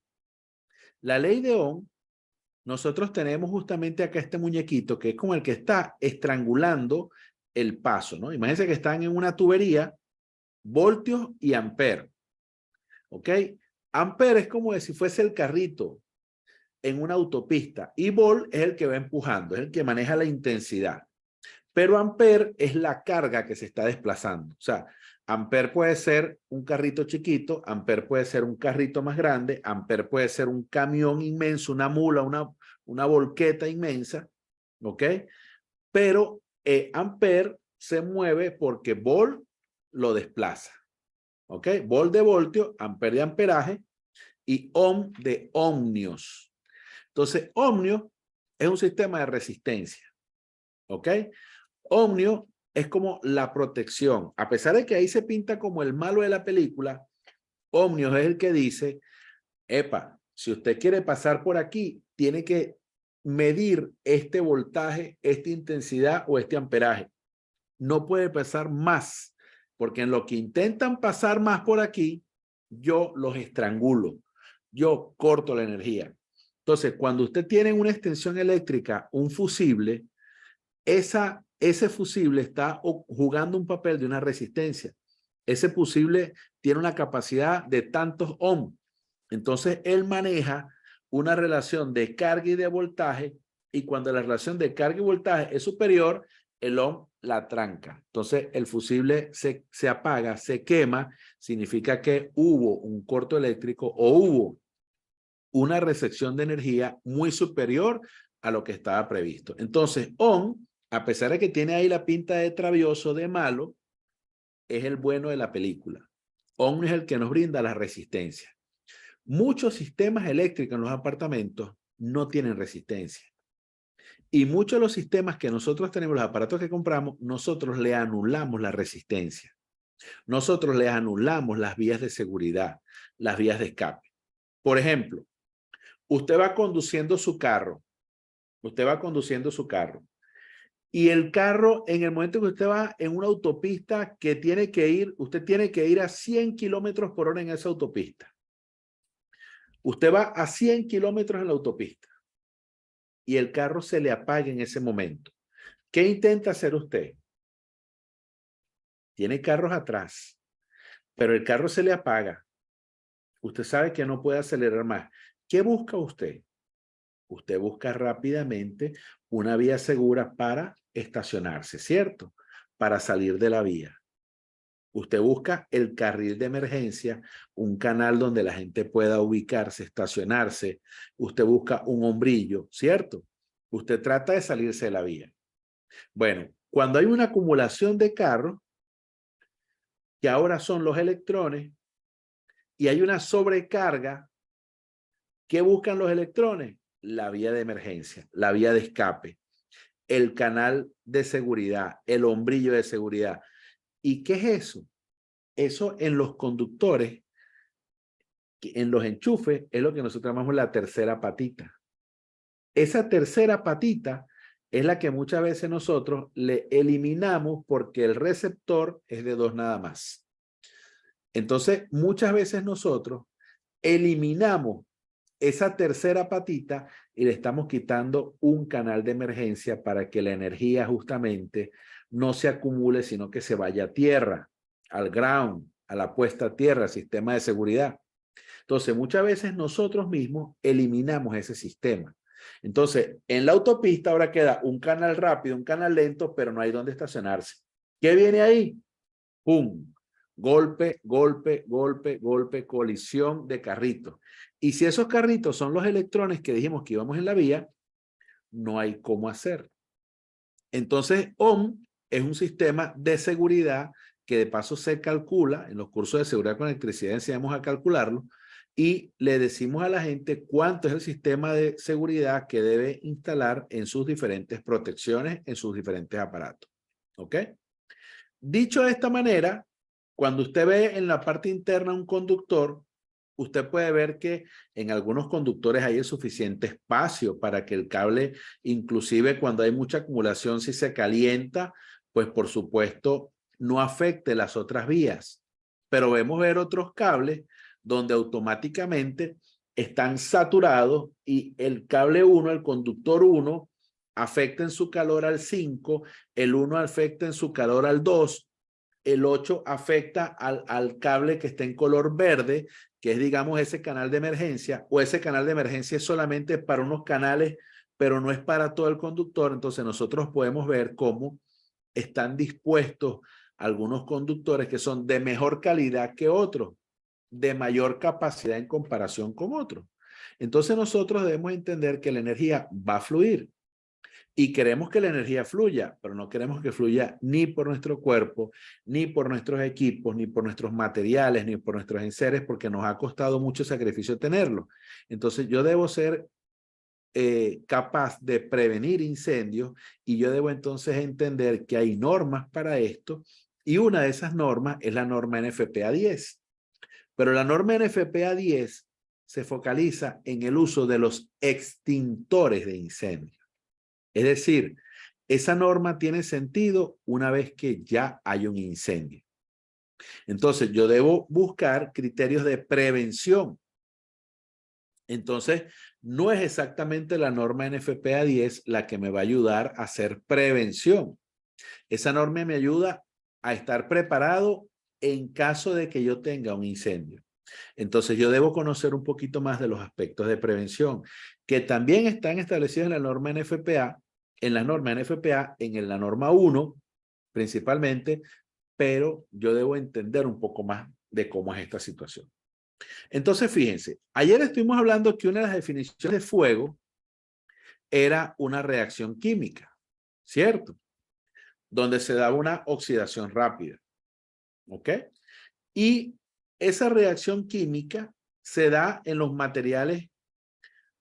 La ley de Ohm, nosotros tenemos justamente acá este muñequito que es como el que está estrangulando el paso, ¿no? Imagínense que están en una tubería, voltios y amperes, ¿ok? Ampere es como si fuese el carrito en una autopista y volt es el que va empujando, es el que maneja la intensidad. Pero ampere es la carga que se está desplazando. O sea, ampere puede ser un carrito chiquito, ampere puede ser un carrito más grande, ampere puede ser un camión inmenso, una mula, una volqueta inmensa, ¿ok? Pero ampere se mueve porque volt lo desplaza, ¿ok? Volt de voltio, ampere de amperaje y ohm de ohmios. Entonces, ohmio es un sistema de resistencia, ¿ok? Ohmio es como la protección. A pesar de que ahí se pinta como el malo de la película, ohmio es el que dice, epa, si usted quiere pasar por aquí, tiene que medir este voltaje, esta intensidad o este amperaje. No puede pasar más, porque en lo que intentan pasar más por aquí, yo los estrangulo, yo corto la energía. Entonces, cuando usted tiene una extensión eléctrica, un fusible, ese fusible está jugando un papel de una resistencia. Ese fusible tiene una capacidad de tantos ohms. Entonces, él maneja una relación de carga y de voltaje, y cuando la relación de carga y voltaje es superior, el ohm la tranca. Entonces, el fusible se apaga, se quema, significa que hubo un corto eléctrico o hubo una recepción de energía muy superior a lo que estaba previsto. Entonces, ohm, a pesar de que tiene ahí la pinta de travieso, de malo, es el bueno de la película. Ohm es el que nos brinda la resistencia. Muchos sistemas eléctricos en los apartamentos no tienen resistencia. Y muchos de los sistemas que nosotros tenemos, los aparatos que compramos, nosotros le anulamos la resistencia. Nosotros le anulamos las vías de seguridad, las vías de escape. Por ejemplo, usted va conduciendo su carro. Usted va conduciendo su carro. Y el carro, en el momento que usted va en una autopista que tiene que ir, usted tiene que ir a 100 kilómetros por hora en esa autopista. Usted va a 100 kilómetros en la autopista y el carro se le apaga en ese momento. ¿Qué intenta hacer usted? Tiene carros atrás, pero el carro se le apaga. Usted sabe que no puede acelerar más. ¿Qué busca usted? Usted busca rápidamente una vía segura para estacionarse, ¿cierto? Para salir de la vía. Usted busca el carril de emergencia, un canal donde la gente pueda ubicarse, estacionarse. Usted busca un hombrillo, ¿cierto? Usted trata de salirse de la vía. Bueno, cuando hay una acumulación de carros, que ahora son los electrones, y hay una sobrecarga, ¿qué buscan los electrones? La vía de emergencia, la vía de escape, el canal de seguridad, el hombrillo de seguridad. ¿Y qué es eso? Eso en los conductores, en los enchufes, es lo que nosotros llamamos la tercera patita. Esa tercera patita es la que muchas veces nosotros le eliminamos porque el receptor es de 2 nada más. Entonces, muchas veces nosotros eliminamos esa tercera patita y le estamos quitando un canal de emergencia para que la energía justamente no se acumule, sino que se vaya a tierra, al ground, a la puesta a tierra, al sistema de seguridad. Entonces, muchas veces nosotros mismos eliminamos ese sistema. Entonces, en la autopista ahora queda un canal rápido, un canal lento, pero no hay dónde estacionarse. ¿Qué viene ahí? ¡Pum! Golpe, golpe, golpe, golpe, colisión de carritos. Y si esos carritos son los electrones que dijimos que íbamos en la vía, no hay cómo hacer. Entonces, ohm es un sistema de seguridad que de paso se calcula, en los cursos de seguridad con electricidad enseñamos a calcularlo, y le decimos a la gente cuánto es el sistema de seguridad que debe instalar en sus diferentes protecciones, en sus diferentes aparatos. ¿Ok? Dicho de esta manera, cuando usted ve en la parte interna un conductor, usted puede ver que en algunos conductores hay el suficiente espacio para que el cable, inclusive cuando hay mucha acumulación, si se calienta, pues por supuesto no afecte las otras vías. Pero vemos ver otros cables donde automáticamente están saturados y el cable 1, el conductor 1, afecta en su calor al 5, el 1 afecta en su calor al 2, el 8 afecta al cable que está en color verde, que es, digamos, ese canal de emergencia, o ese canal de emergencia es solamente para unos canales, pero no es para todo el conductor. Entonces nosotros podemos ver cómo están dispuestos algunos conductores que son de mejor calidad que otros, de mayor capacidad en comparación con otros. Entonces nosotros debemos entender que la energía va a fluir. Y queremos que la energía fluya, pero no queremos que fluya ni por nuestro cuerpo, ni por nuestros equipos, ni por nuestros materiales, ni por nuestros enseres, porque nos ha costado mucho sacrificio tenerlo. Entonces yo debo ser capaz de prevenir incendios y yo debo entonces entender que hay normas para esto y una de esas normas es la norma NFPA 10. Pero la norma NFPA 10 se focaliza en el uso de los extintores de incendio. Es decir, esa norma tiene sentido una vez que ya hay un incendio. Entonces, yo debo buscar criterios de prevención. Entonces, no es exactamente la norma NFPA 10 la que me va a ayudar a hacer prevención. Esa norma me ayuda a estar preparado en caso de que yo tenga un incendio. Entonces, yo debo conocer un poquito más de los aspectos de prevención, que también están establecidos en la norma NFPA, en la norma 1, principalmente, pero yo debo entender un poco más de cómo es esta situación. Entonces, fíjense, ayer estuvimos hablando que una de las definiciones de fuego era una reacción química, ¿cierto? Donde se daba una oxidación rápida, ¿ok? Y esa reacción química se da en los materiales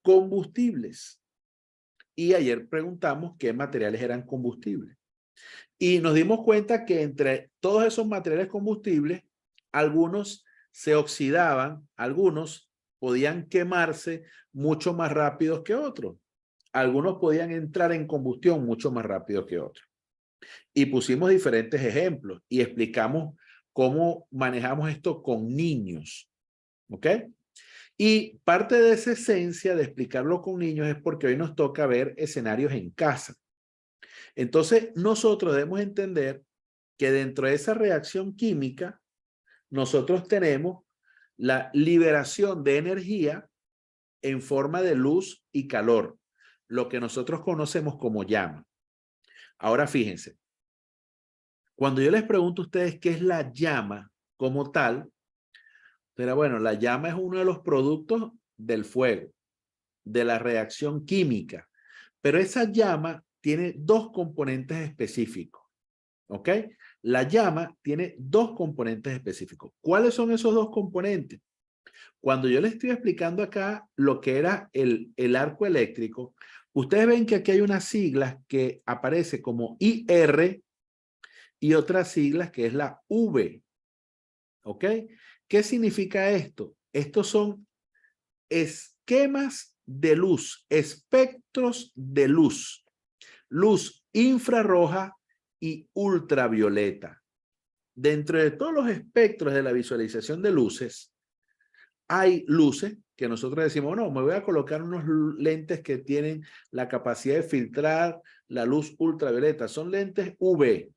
combustibles. Y ayer preguntamos qué materiales eran combustibles. Y nos dimos cuenta que entre todos esos materiales combustibles, algunos se oxidaban, algunos podían quemarse mucho más rápido que otros. Algunos podían entrar en combustión mucho más rápido que otros. Y pusimos diferentes ejemplos y explicamos cómo manejamos esto con niños. ¿Ok? Y parte de esa esencia de explicarlo con niños es porque hoy nos toca ver escenarios en casa. Entonces, nosotros debemos entender que dentro de esa reacción química, nosotros tenemos la liberación de energía en forma de luz y calor, lo que nosotros conocemos como llama. Ahora fíjense, cuando yo les pregunto a ustedes qué es la llama como tal, pero bueno, la llama es uno de los productos del fuego, de la reacción química, pero esa llama tiene dos componentes específicos, ¿ok? La llama tiene dos componentes específicos. ¿Cuáles son esos dos componentes? Cuando yo les estoy explicando acá lo que era el arco eléctrico, ustedes ven que aquí hay unas siglas que aparece como IR y otras siglas que es la V, ¿ok? ¿Qué significa esto? Estos son esquemas de luz, espectros de luz, luz infrarroja y ultravioleta. Dentro de todos los espectros de la visualización de luces, hay luces que nosotros decimos, no, me voy a colocar unos lentes que tienen la capacidad de filtrar la luz ultravioleta. Son lentes UV.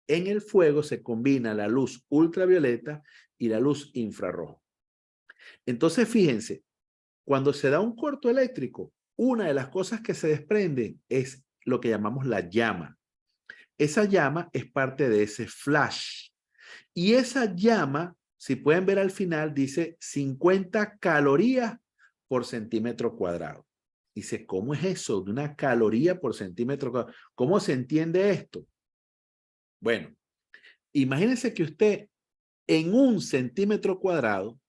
En el fuego se combina la luz ultravioleta y la luz infrarroja. Entonces, fíjense, cuando se da un corto eléctrico, una de las cosas que se desprende es lo que llamamos la llama. Esa llama es parte de ese flash. Y esa llama, si pueden ver al final, dice 50 calorías por centímetro cuadrado. Dice, ¿cómo es eso? De una caloría por centímetro cuadrado. ¿Cómo se entiende esto? Bueno, imagínense que usted en 1 centímetro cuadrado,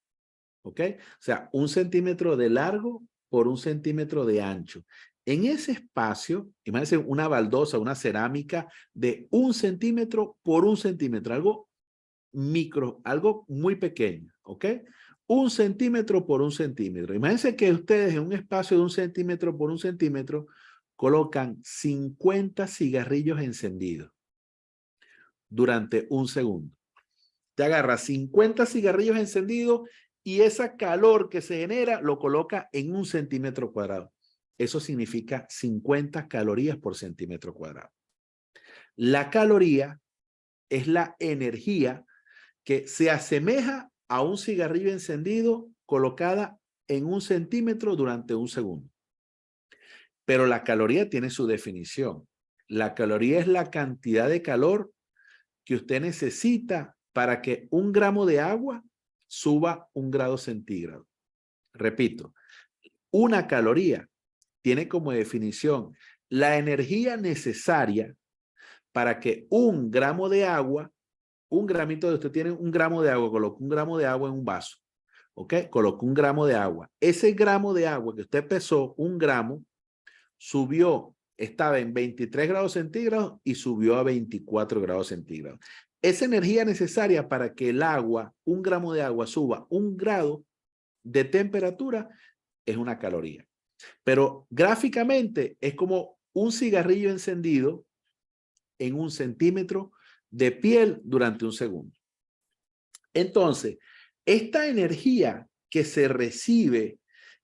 ¿ok? O sea, 1 centímetro de largo por 1 centímetro de ancho. En ese espacio, imagínense una baldosa, una cerámica de 1 centímetro por 1 centímetro, algo micro, algo muy pequeño, ¿ok? 1 centímetro por 1 centímetro. Imagínense que ustedes en un espacio de 1 centímetro por 1 centímetro colocan 50 cigarrillos encendidos durante 1 segundo. Te agarra 50 cigarrillos encendidos y esa calor que se genera lo coloca en 1 centímetro cuadrado. eso significa 50 calorías por centímetro cuadrado. La caloría es la energía que se asemeja a un cigarrillo encendido colocada en 1 centímetro durante 1 segundo. Pero la caloría tiene su definición. La caloría es la cantidad de calor que usted necesita para que 1 gramo de agua suba 1 grado centígrado. Repito, una caloría tiene como definición la energía necesaria para que 1 gramo de agua, 1 gramito de usted tiene 1 gramo de agua, coloca 1 gramo de agua en un vaso, ¿ok? Coloca 1 gramo de agua. Ese gramo de agua que usted pesó, 1 gramo, subió, estaba en 23 grados centígrados y subió a 24 grados centígrados. Esa energía necesaria para que el agua, 1 gramo de agua, suba 1 grado de temperatura es una caloría. Pero gráficamente es como un cigarrillo encendido en 1 centímetro de piel durante 1 segundo. Entonces, esta energía que se recibe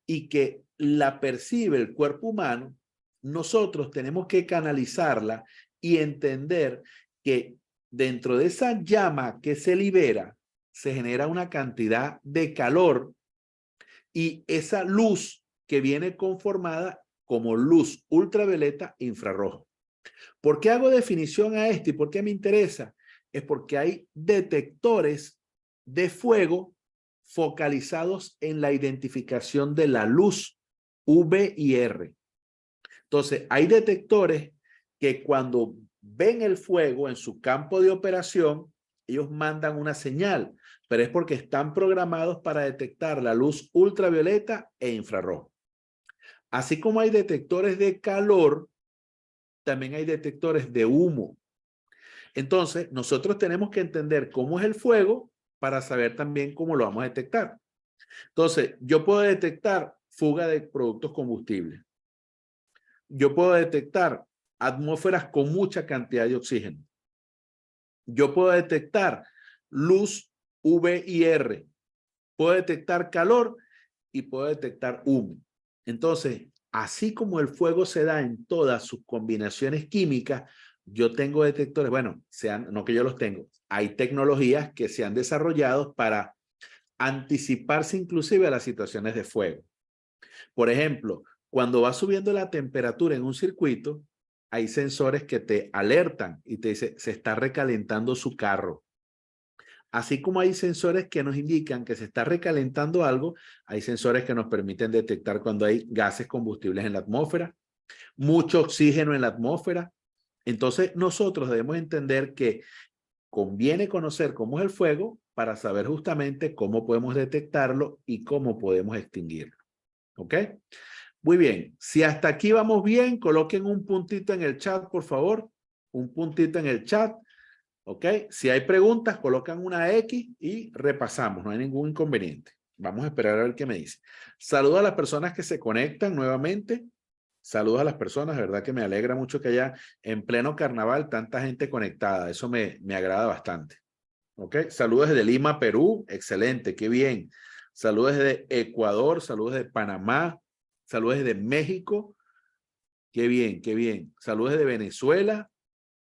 y que la percibe el cuerpo humano, nosotros tenemos que canalizarla y entender que dentro de esa llama que se libera, se genera una cantidad de calor y esa luz que viene conformada como luz ultravioleta e infrarrojo. ¿Por qué hago definición a esto y por qué me interesa? Es porque hay detectores de fuego focalizados en la identificación de la luz V y R. Entonces, hay detectores que cuando ven el fuego en su campo de operación, ellos mandan una señal, pero es porque están programados para detectar la luz ultravioleta e infrarrojo. Así como hay detectores de calor, también hay detectores de humo. Entonces, nosotros tenemos que entender cómo es el fuego para saber también cómo lo vamos a detectar. Entonces, yo puedo detectar fuga de productos combustibles. Yo puedo detectar atmósferas con mucha cantidad de oxígeno. Yo puedo detectar luz V y R. Puedo detectar calor y puedo detectar humo. Entonces, así como el fuego se da en todas sus combinaciones químicas, yo tengo detectores, bueno, no que yo los tengo, hay tecnologías que se han desarrollado para anticiparse inclusive a las situaciones de fuego. Por ejemplo, cuando va subiendo la temperatura en un circuito, hay sensores que te alertan y te dicen, se está recalentando su carro. Así como hay sensores que nos indican que se está recalentando algo, hay sensores que nos permiten detectar cuando hay gases combustibles en la atmósfera, mucho oxígeno en la atmósfera. Entonces, nosotros debemos entender que conviene conocer cómo es el fuego para saber justamente cómo podemos detectarlo y cómo podemos extinguirlo. ¿Ok? Muy bien. Si hasta aquí vamos bien, coloquen un puntito en el chat, por favor. Un puntito en el chat. ¿Ok? Si hay preguntas, colocan una X y repasamos. No hay ningún inconveniente. Vamos a esperar a ver qué me dice. Saludos a las personas que se conectan nuevamente. Saludos a las personas. De verdad que me alegra mucho que haya en pleno carnaval tanta gente conectada. Eso me agrada bastante. ¿Ok? Saludos desde Lima, Perú. Excelente. Qué bien. Saludos desde Ecuador. Saludos desde Panamá. Saludos desde México. Qué bien, qué bien. Saludos desde Venezuela.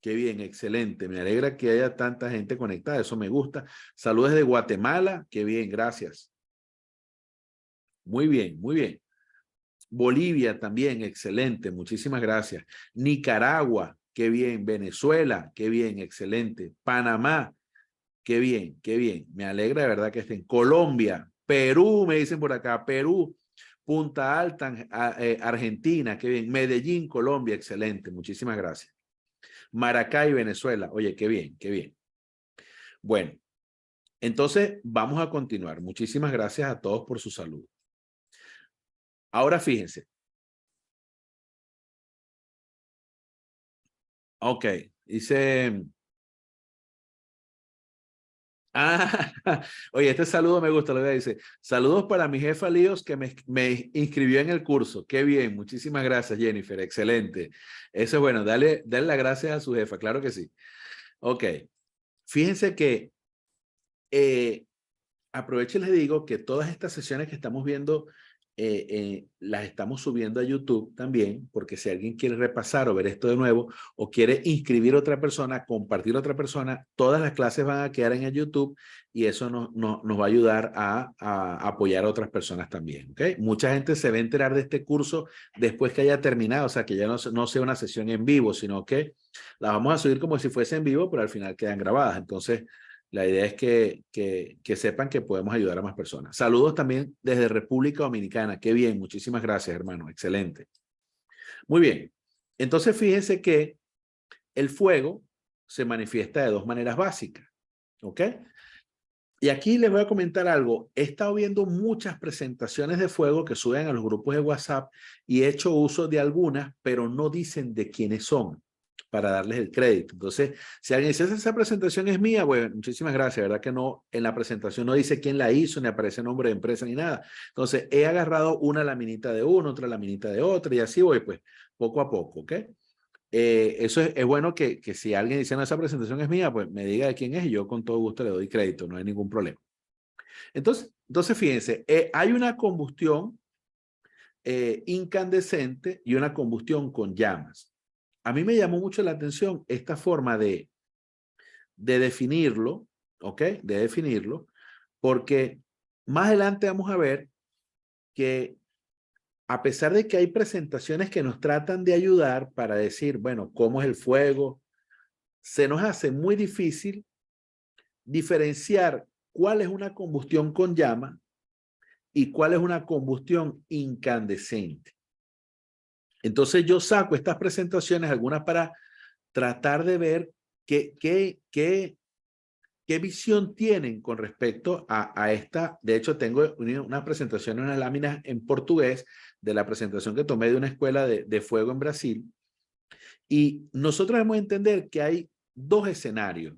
Qué bien, excelente. Me alegra que haya tanta gente conectada. Eso me gusta. Saludos desde Guatemala. Qué bien, gracias. Muy bien, muy bien. Bolivia también, excelente. Muchísimas gracias. Nicaragua, qué bien. Venezuela, qué bien, excelente. Panamá, qué bien, qué bien. Me alegra de verdad que estén. Colombia, Perú, me dicen por acá. Perú, Punta Alta, Argentina, qué bien. Medellín, Colombia, excelente. Muchísimas gracias. Maracay, Venezuela. Oye, qué bien, qué bien. Bueno, entonces vamos a continuar. Muchísimas gracias a todos por su salud. Ahora fíjense. Ok, dice... Ah, oye, este saludo me gusta, lo que dice. Saludos para mi jefa Líos que me inscribió en el curso. Qué bien, muchísimas gracias, Jennifer. Excelente. Eso es bueno, dale las gracias a su jefa, claro que sí. Ok, fíjense que aprovecho y les digo que todas estas sesiones que estamos viendo las estamos subiendo a YouTube también, porque si alguien quiere repasar o ver esto de nuevo, o quiere inscribir a otra persona, compartir a otra persona, todas las clases van a quedar en el YouTube y eso nos va a ayudar a apoyar a otras personas también. ¿Okay? Mucha gente se va a enterar de este curso después que haya terminado, o sea, que ya no sea una sesión en vivo, sino que la vamos a subir como si fuese en vivo, pero al final quedan grabadas. Entonces, la idea es que sepan que podemos ayudar a más personas. Saludos también desde República Dominicana. Qué bien, muchísimas gracias, hermano. Excelente. Muy bien. Entonces, fíjense que el fuego se manifiesta de dos maneras básicas. ¿Ok? Y aquí les voy a comentar algo. He estado viendo muchas presentaciones de fuego que suben a los grupos de WhatsApp y he hecho uso de algunas, pero no dicen de quiénes son, para darles el crédito. Entonces, si alguien dice, esa presentación es mía, bueno, muchísimas gracias, ¿verdad que no? En la presentación no dice quién la hizo, ni aparece nombre de empresa, ni nada. Entonces, he agarrado una laminita de uno, otra laminita de otra, y así voy, pues, poco a poco, ¿ok? Eso es bueno que si alguien dice, no, esa presentación es mía, pues me diga de quién es y yo con todo gusto le doy crédito, no hay ningún problema. Entonces fíjense, hay una combustión incandescente y una combustión con llamas. A mí me llamó mucho la atención esta forma de definirlo, ¿ok? De definirlo, porque más adelante vamos a ver que a pesar de que hay presentaciones que nos tratan de ayudar para decir, bueno, cómo es el fuego, se nos hace muy difícil diferenciar cuál es una combustión con llama y cuál es una combustión incandescente. Entonces yo saco estas presentaciones, algunas para tratar de ver qué visión tienen con respecto a esta. De hecho, tengo una presentación, unas láminas en portugués de la presentación que tomé de una escuela de fuego en Brasil. Y nosotros debemos entender que hay dos escenarios.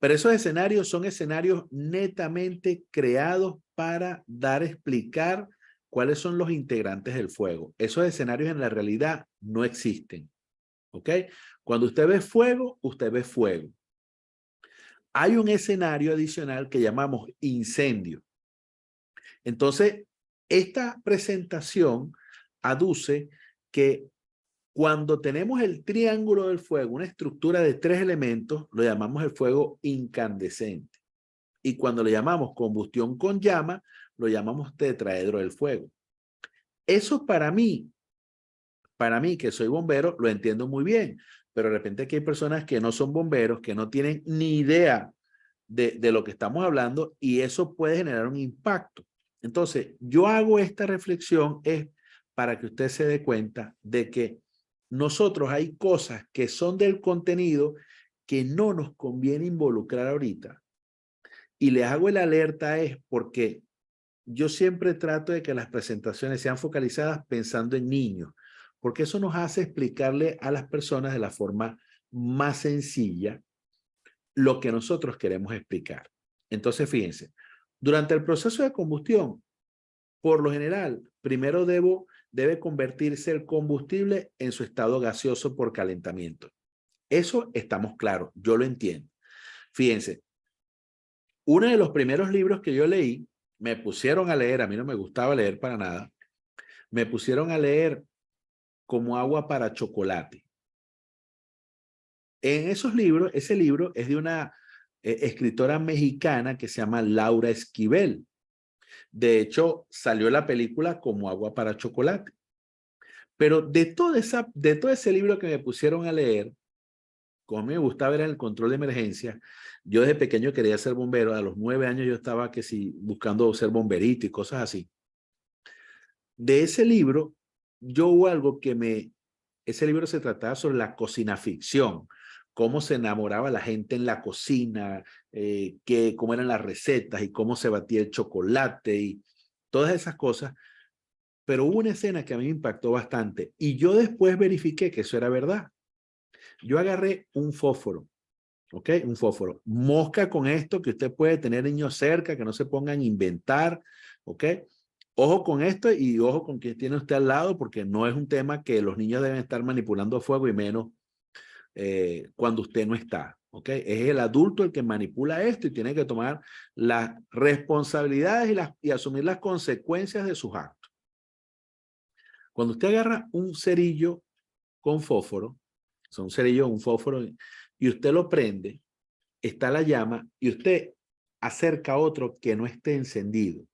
Pero esos escenarios son escenarios netamente creados para explicar cuáles son los integrantes del fuego. Esos escenarios en la realidad no existen. ¿Ok? Cuando usted ve fuego, usted ve fuego. Hay un escenario adicional que llamamos incendio. Entonces, esta presentación aduce que cuando tenemos el triángulo del fuego, una estructura de 3 elementos, lo llamamos el fuego incandescente. Y cuando le llamamos combustión con llama, lo llamamos tetraedro del fuego. Eso para mí que soy bombero, lo entiendo muy bien. Pero de repente aquí hay personas que no son bomberos, que no tienen ni idea de lo que estamos hablando y eso puede generar un impacto. Entonces, yo hago esta reflexión es para que usted se dé cuenta de que nosotros hay cosas que son del contenido que no nos conviene involucrar ahorita. Y les hago el alerta es porque yo siempre trato de que las presentaciones sean focalizadas pensando en niños, porque eso nos hace explicarle a las personas de la forma más sencilla lo que nosotros queremos explicar. Entonces, fíjense, durante el proceso de combustión, por lo general, primero debe convertirse el combustible en su estado gaseoso por calentamiento. Eso estamos claros, yo lo entiendo. Fíjense, uno de los primeros libros que yo leí, me pusieron a leer, a mí no me gustaba leer para nada, me pusieron a leer Como agua para chocolate. En esos libros, ese libro es de una escritora mexicana que se llama Laura Esquivel. De hecho, salió la película Como agua para chocolate. Pero de todo ese libro que me pusieron a leer, como me gustaba ver el control de emergencia, yo desde pequeño quería ser bombero. A los 9 años yo estaba buscando ser bomberito y cosas así. De ese libro, yo hubo algo ese libro se trataba sobre la cocina ficción, cómo se enamoraba la gente en la cocina, cómo eran las recetas y cómo se batía el chocolate y todas esas cosas. Pero hubo una escena que a mí me impactó bastante y yo después verifiqué que eso era verdad. Yo agarré un fósforo, ¿ok? Un fósforo. Mosca con esto, que usted puede tener niños cerca, que no se pongan a inventar, ¿ok? Ojo con esto y ojo con quien tiene usted al lado, porque no es un tema que los niños deben estar manipulando fuego y menos cuando usted no está, ¿ok? Es el adulto el que manipula esto y tiene que tomar las responsabilidades y asumir las consecuencias de sus actos. Cuando usted agarra un cerillo con fósforo, o sea, un cerillo, un fósforo, y usted lo prende, está la llama, y usted acerca otro que no esté encendido.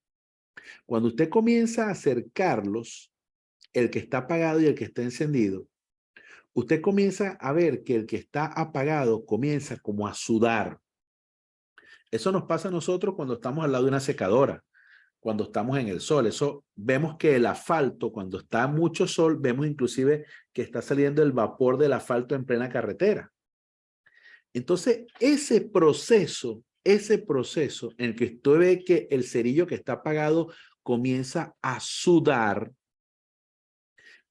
Cuando usted comienza a acercarlos, el que está apagado y el que está encendido, usted comienza a ver que el que está apagado comienza como a sudar. Eso nos pasa a nosotros cuando estamos al lado de una secadora, cuando estamos en el sol. Eso vemos que el asfalto, cuando está mucho sol, vemos inclusive que está saliendo el vapor del asfalto en plena carretera. Entonces, ese proceso en el que usted ve que el cerillo que está apagado comienza a sudar,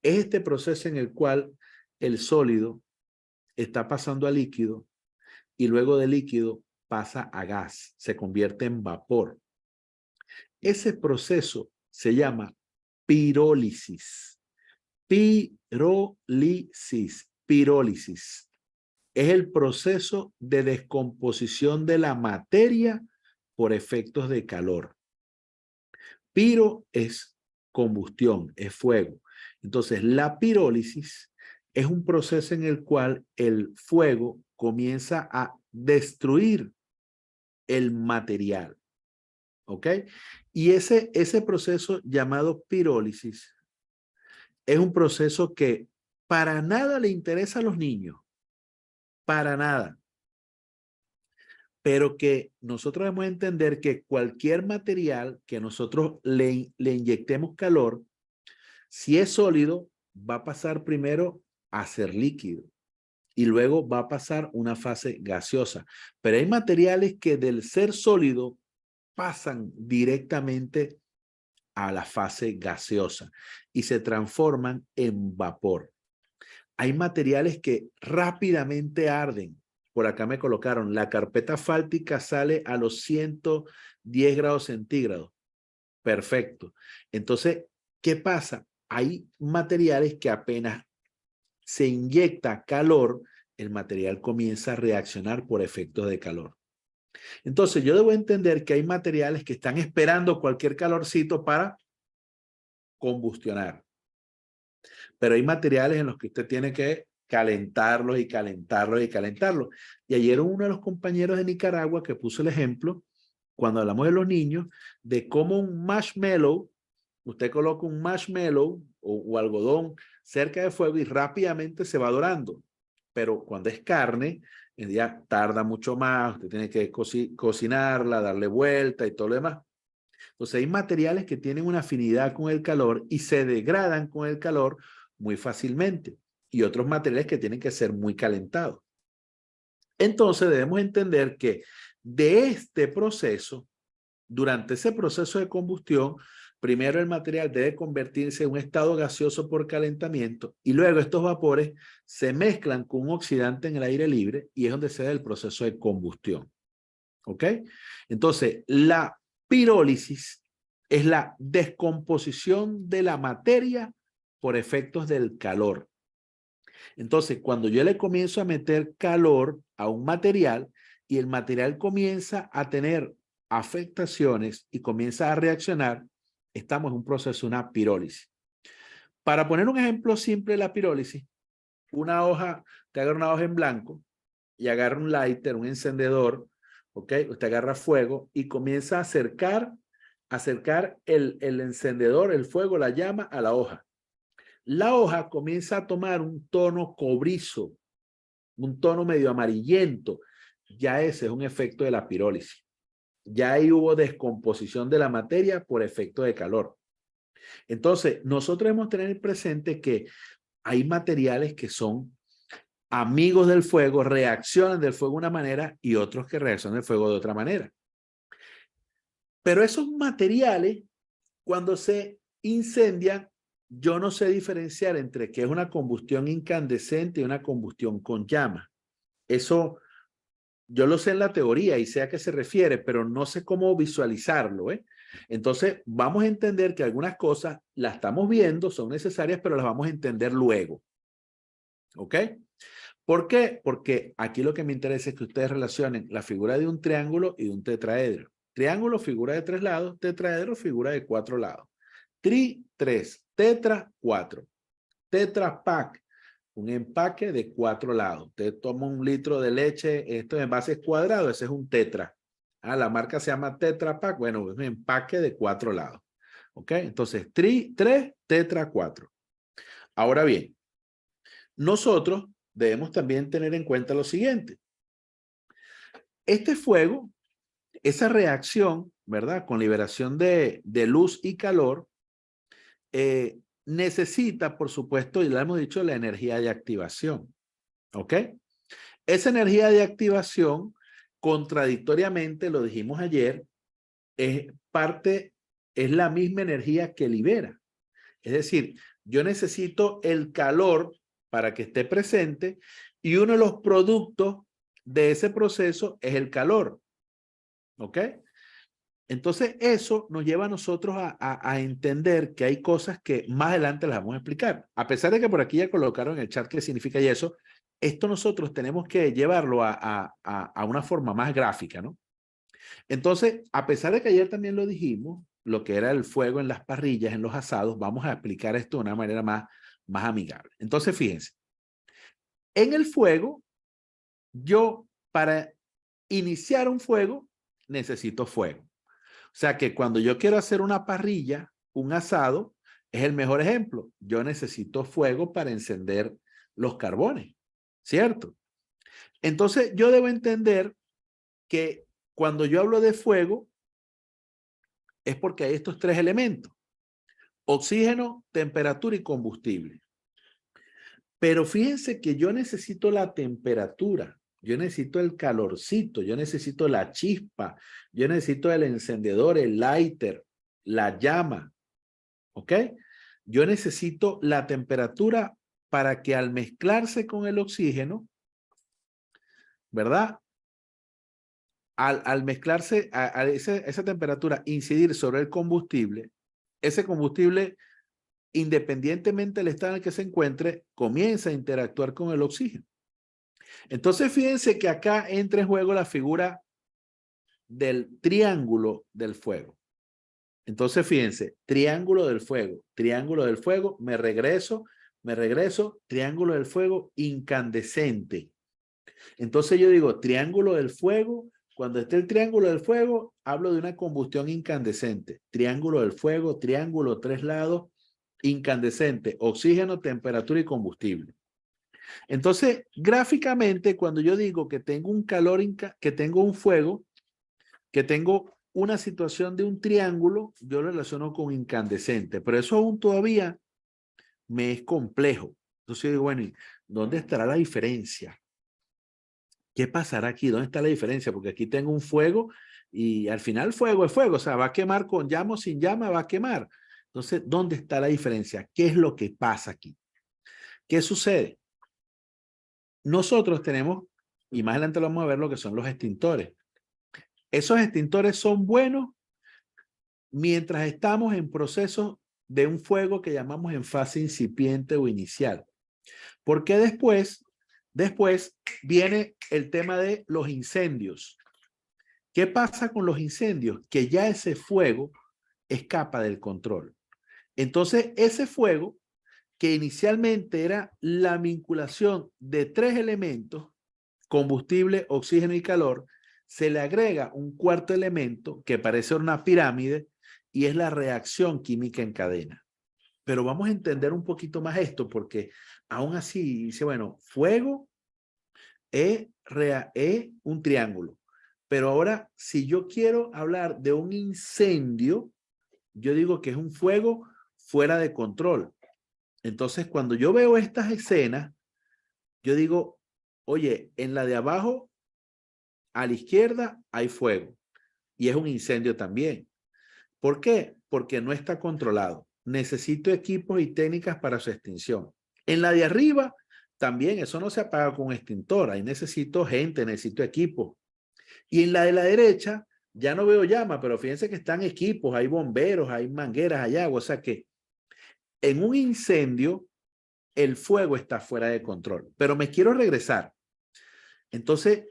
es este proceso en el cual el sólido está pasando a líquido y luego de líquido pasa a gas, se convierte en vapor. Ese proceso se llama pirólisis. Pirólisis. Es el proceso de descomposición de la materia por efectos de calor. Piro es combustión, es fuego. Entonces, la pirólisis es un proceso en el cual el fuego comienza a destruir el material. ¿Ok? Y ese proceso llamado pirólisis es un proceso que para nada le interesa a los niños. Para nada. Pero que nosotros debemos entender que cualquier material que nosotros le inyectemos calor, si es sólido, va a pasar primero a ser líquido y luego va a pasar una fase gaseosa. Pero hay materiales que del ser sólido pasan directamente a la fase gaseosa y se transforman en vapor. Hay materiales que rápidamente arden. Por acá me colocaron, la carpeta asfáltica sale a los 110 grados centígrados. Perfecto. Entonces, ¿qué pasa? Hay materiales que apenas se inyecta calor, el material comienza a reaccionar por efectos de calor. Entonces, yo debo entender que hay materiales que están esperando cualquier calorcito para combustionar. Pero hay materiales en los que usted tiene que calentarlos y calentarlos y calentarlos. Y ayer uno de los compañeros de Nicaragua que puso el ejemplo, cuando hablamos de los niños, de cómo un marshmallow, usted coloca un marshmallow o algodón cerca del fuego y rápidamente se va dorando. Pero cuando es carne, ya tarda mucho más, usted tiene que cocinarla, darle vuelta y todo lo demás. Entonces hay materiales que tienen una afinidad con el calor y se degradan con el calor muy fácilmente. Y otros materiales que tienen que ser muy calentados. Entonces debemos entender que de este proceso, durante ese proceso de combustión, primero el material debe convertirse en un estado gaseoso por calentamiento y luego estos vapores se mezclan con un oxidante en el aire libre y es donde se da el proceso de combustión. ¿Ok? Entonces, la pirólisis es la descomposición de la materia por efectos del calor. Entonces, cuando yo le comienzo a meter calor a un material y el material comienza a tener afectaciones y comienza a reaccionar, estamos en un proceso, una pirólisis. Para poner un ejemplo simple de la pirólisis, una hoja, te agarra una hoja en blanco y agarra un lighter, un encendedor, ¿ok? Usted agarra fuego y comienza a acercar el encendedor, el fuego, la llama a la hoja. La hoja comienza a tomar un tono cobrizo, un tono medio amarillento. Ya ese es un efecto de la pirólisis. Ya ahí hubo descomposición de la materia por efecto de calor. Entonces, nosotros debemos tener presente que hay materiales que son amigos del fuego, reaccionan del fuego de una manera y otros que reaccionan del fuego de otra manera. Pero esos materiales, cuando se incendian, yo no sé diferenciar entre qué es una combustión incandescente y una combustión con llama. Eso yo lo sé en la teoría y sé a qué se refiere, pero no sé cómo visualizarlo, ¿eh? Entonces, vamos a entender que algunas cosas las estamos viendo, son necesarias, pero las vamos a entender luego. ¿Ok? ¿Por qué? Porque aquí lo que me interesa es que ustedes relacionen la figura de un triángulo y de un tetraedro. Triángulo, figura de 3 lados, tetraedro, figura de 4 lados. Tri, 3, tetra, 4. Tetra Pak, un empaque de 4 lados. Usted toma un litro de leche, estos envases cuadrados, ese es un tetra. Ah, la marca se llama Tetra Pak, bueno, es un empaque de 4 lados. ¿Ok? Entonces, tri, 3, tetra, 4. Ahora bien, nosotros debemos también tener en cuenta lo siguiente. Este fuego, esa reacción, ¿verdad? Con liberación de luz y calor, necesita, por supuesto, y lo hemos dicho, la energía de activación. ¿Ok? Esa energía de activación, contradictoriamente, lo dijimos ayer, es la misma energía que libera. Es decir, yo necesito el calor para que esté presente y uno de los productos de ese proceso es el calor. ¿Ok? Entonces eso nos lleva a nosotros a entender que hay cosas que más adelante las vamos a explicar. A pesar de que por aquí ya colocaron en el chat qué significa y eso, esto nosotros tenemos que llevarlo a una forma más gráfica, ¿no? Entonces, a pesar de que ayer también lo dijimos, lo que era el fuego en las parrillas, en los asados, vamos a explicar esto de una manera más amigable. Entonces, fíjense, en el fuego, yo para iniciar un fuego, necesito fuego. O sea que cuando yo quiero hacer una parrilla, un asado, es el mejor ejemplo. Yo necesito fuego para encender los carbones, ¿cierto? Entonces, yo debo entender que cuando yo hablo de fuego, es porque hay estos 3 elementos: oxígeno, temperatura y combustible. Pero fíjense que yo necesito la temperatura, yo necesito el calorcito, yo necesito la chispa, yo necesito el encendedor, el lighter, la llama, ¿ok? Yo necesito la temperatura para que al mezclarse con el oxígeno, ¿verdad? Al mezclarse a esa temperatura, incidir sobre el combustible, ese combustible, independientemente del estado en el que se encuentre, comienza a interactuar con el oxígeno. Entonces, fíjense que acá entra en juego la figura del triángulo del fuego. Entonces, fíjense, triángulo del fuego, me regreso, triángulo del fuego incandescente. Entonces yo digo, triángulo del fuego, cuando esté el triángulo del fuego, hablo de una combustión incandescente. Triángulo del fuego, triángulo 3 lados, incandescente, oxígeno, temperatura y combustible. Entonces, gráficamente, cuando yo digo que tengo un calor, que tengo un fuego, que tengo una situación de un triángulo, yo lo relaciono con incandescente, pero eso aún todavía me es complejo. Entonces digo, bueno, ¿dónde estará la diferencia? ¿Qué pasará aquí? ¿Dónde está la diferencia? Porque aquí tengo un fuego y al final fuego es fuego, o sea, va a quemar con llama o sin llama, va a quemar. Entonces, ¿dónde está la diferencia? ¿Qué es lo que pasa aquí? ¿Qué sucede? Nosotros tenemos, y más adelante vamos a ver lo que son los extintores. Esos extintores son buenos mientras estamos en proceso de un fuego que llamamos en fase incipiente o inicial. Porque después viene el tema de los incendios. ¿Qué pasa con los incendios? Que ya ese fuego escapa del control. Entonces, ese fuego, que inicialmente era la vinculación de 3 elementos, combustible, oxígeno y calor, se le agrega un 4º elemento que parece una pirámide y es la reacción química en cadena. Pero vamos a entender un poquito más esto porque aún así dice, bueno, fuego es un triángulo. Pero ahora, si yo quiero hablar de un incendio, yo digo que es un fuego fuera de control. Entonces, cuando yo veo estas escenas, yo digo, oye, en la de abajo, a la izquierda hay fuego y es un incendio también. ¿Por qué? Porque no está controlado. Necesito equipos y técnicas para su extinción. En la de arriba, también eso no se apaga con un extintor. Ahí necesito gente, necesito equipo. Y en la de la derecha, ya no veo llama, pero fíjense que están equipos, hay bomberos, hay mangueras, hay agua. O sea que en un incendio, el fuego está fuera de control. Pero me quiero regresar. Entonces,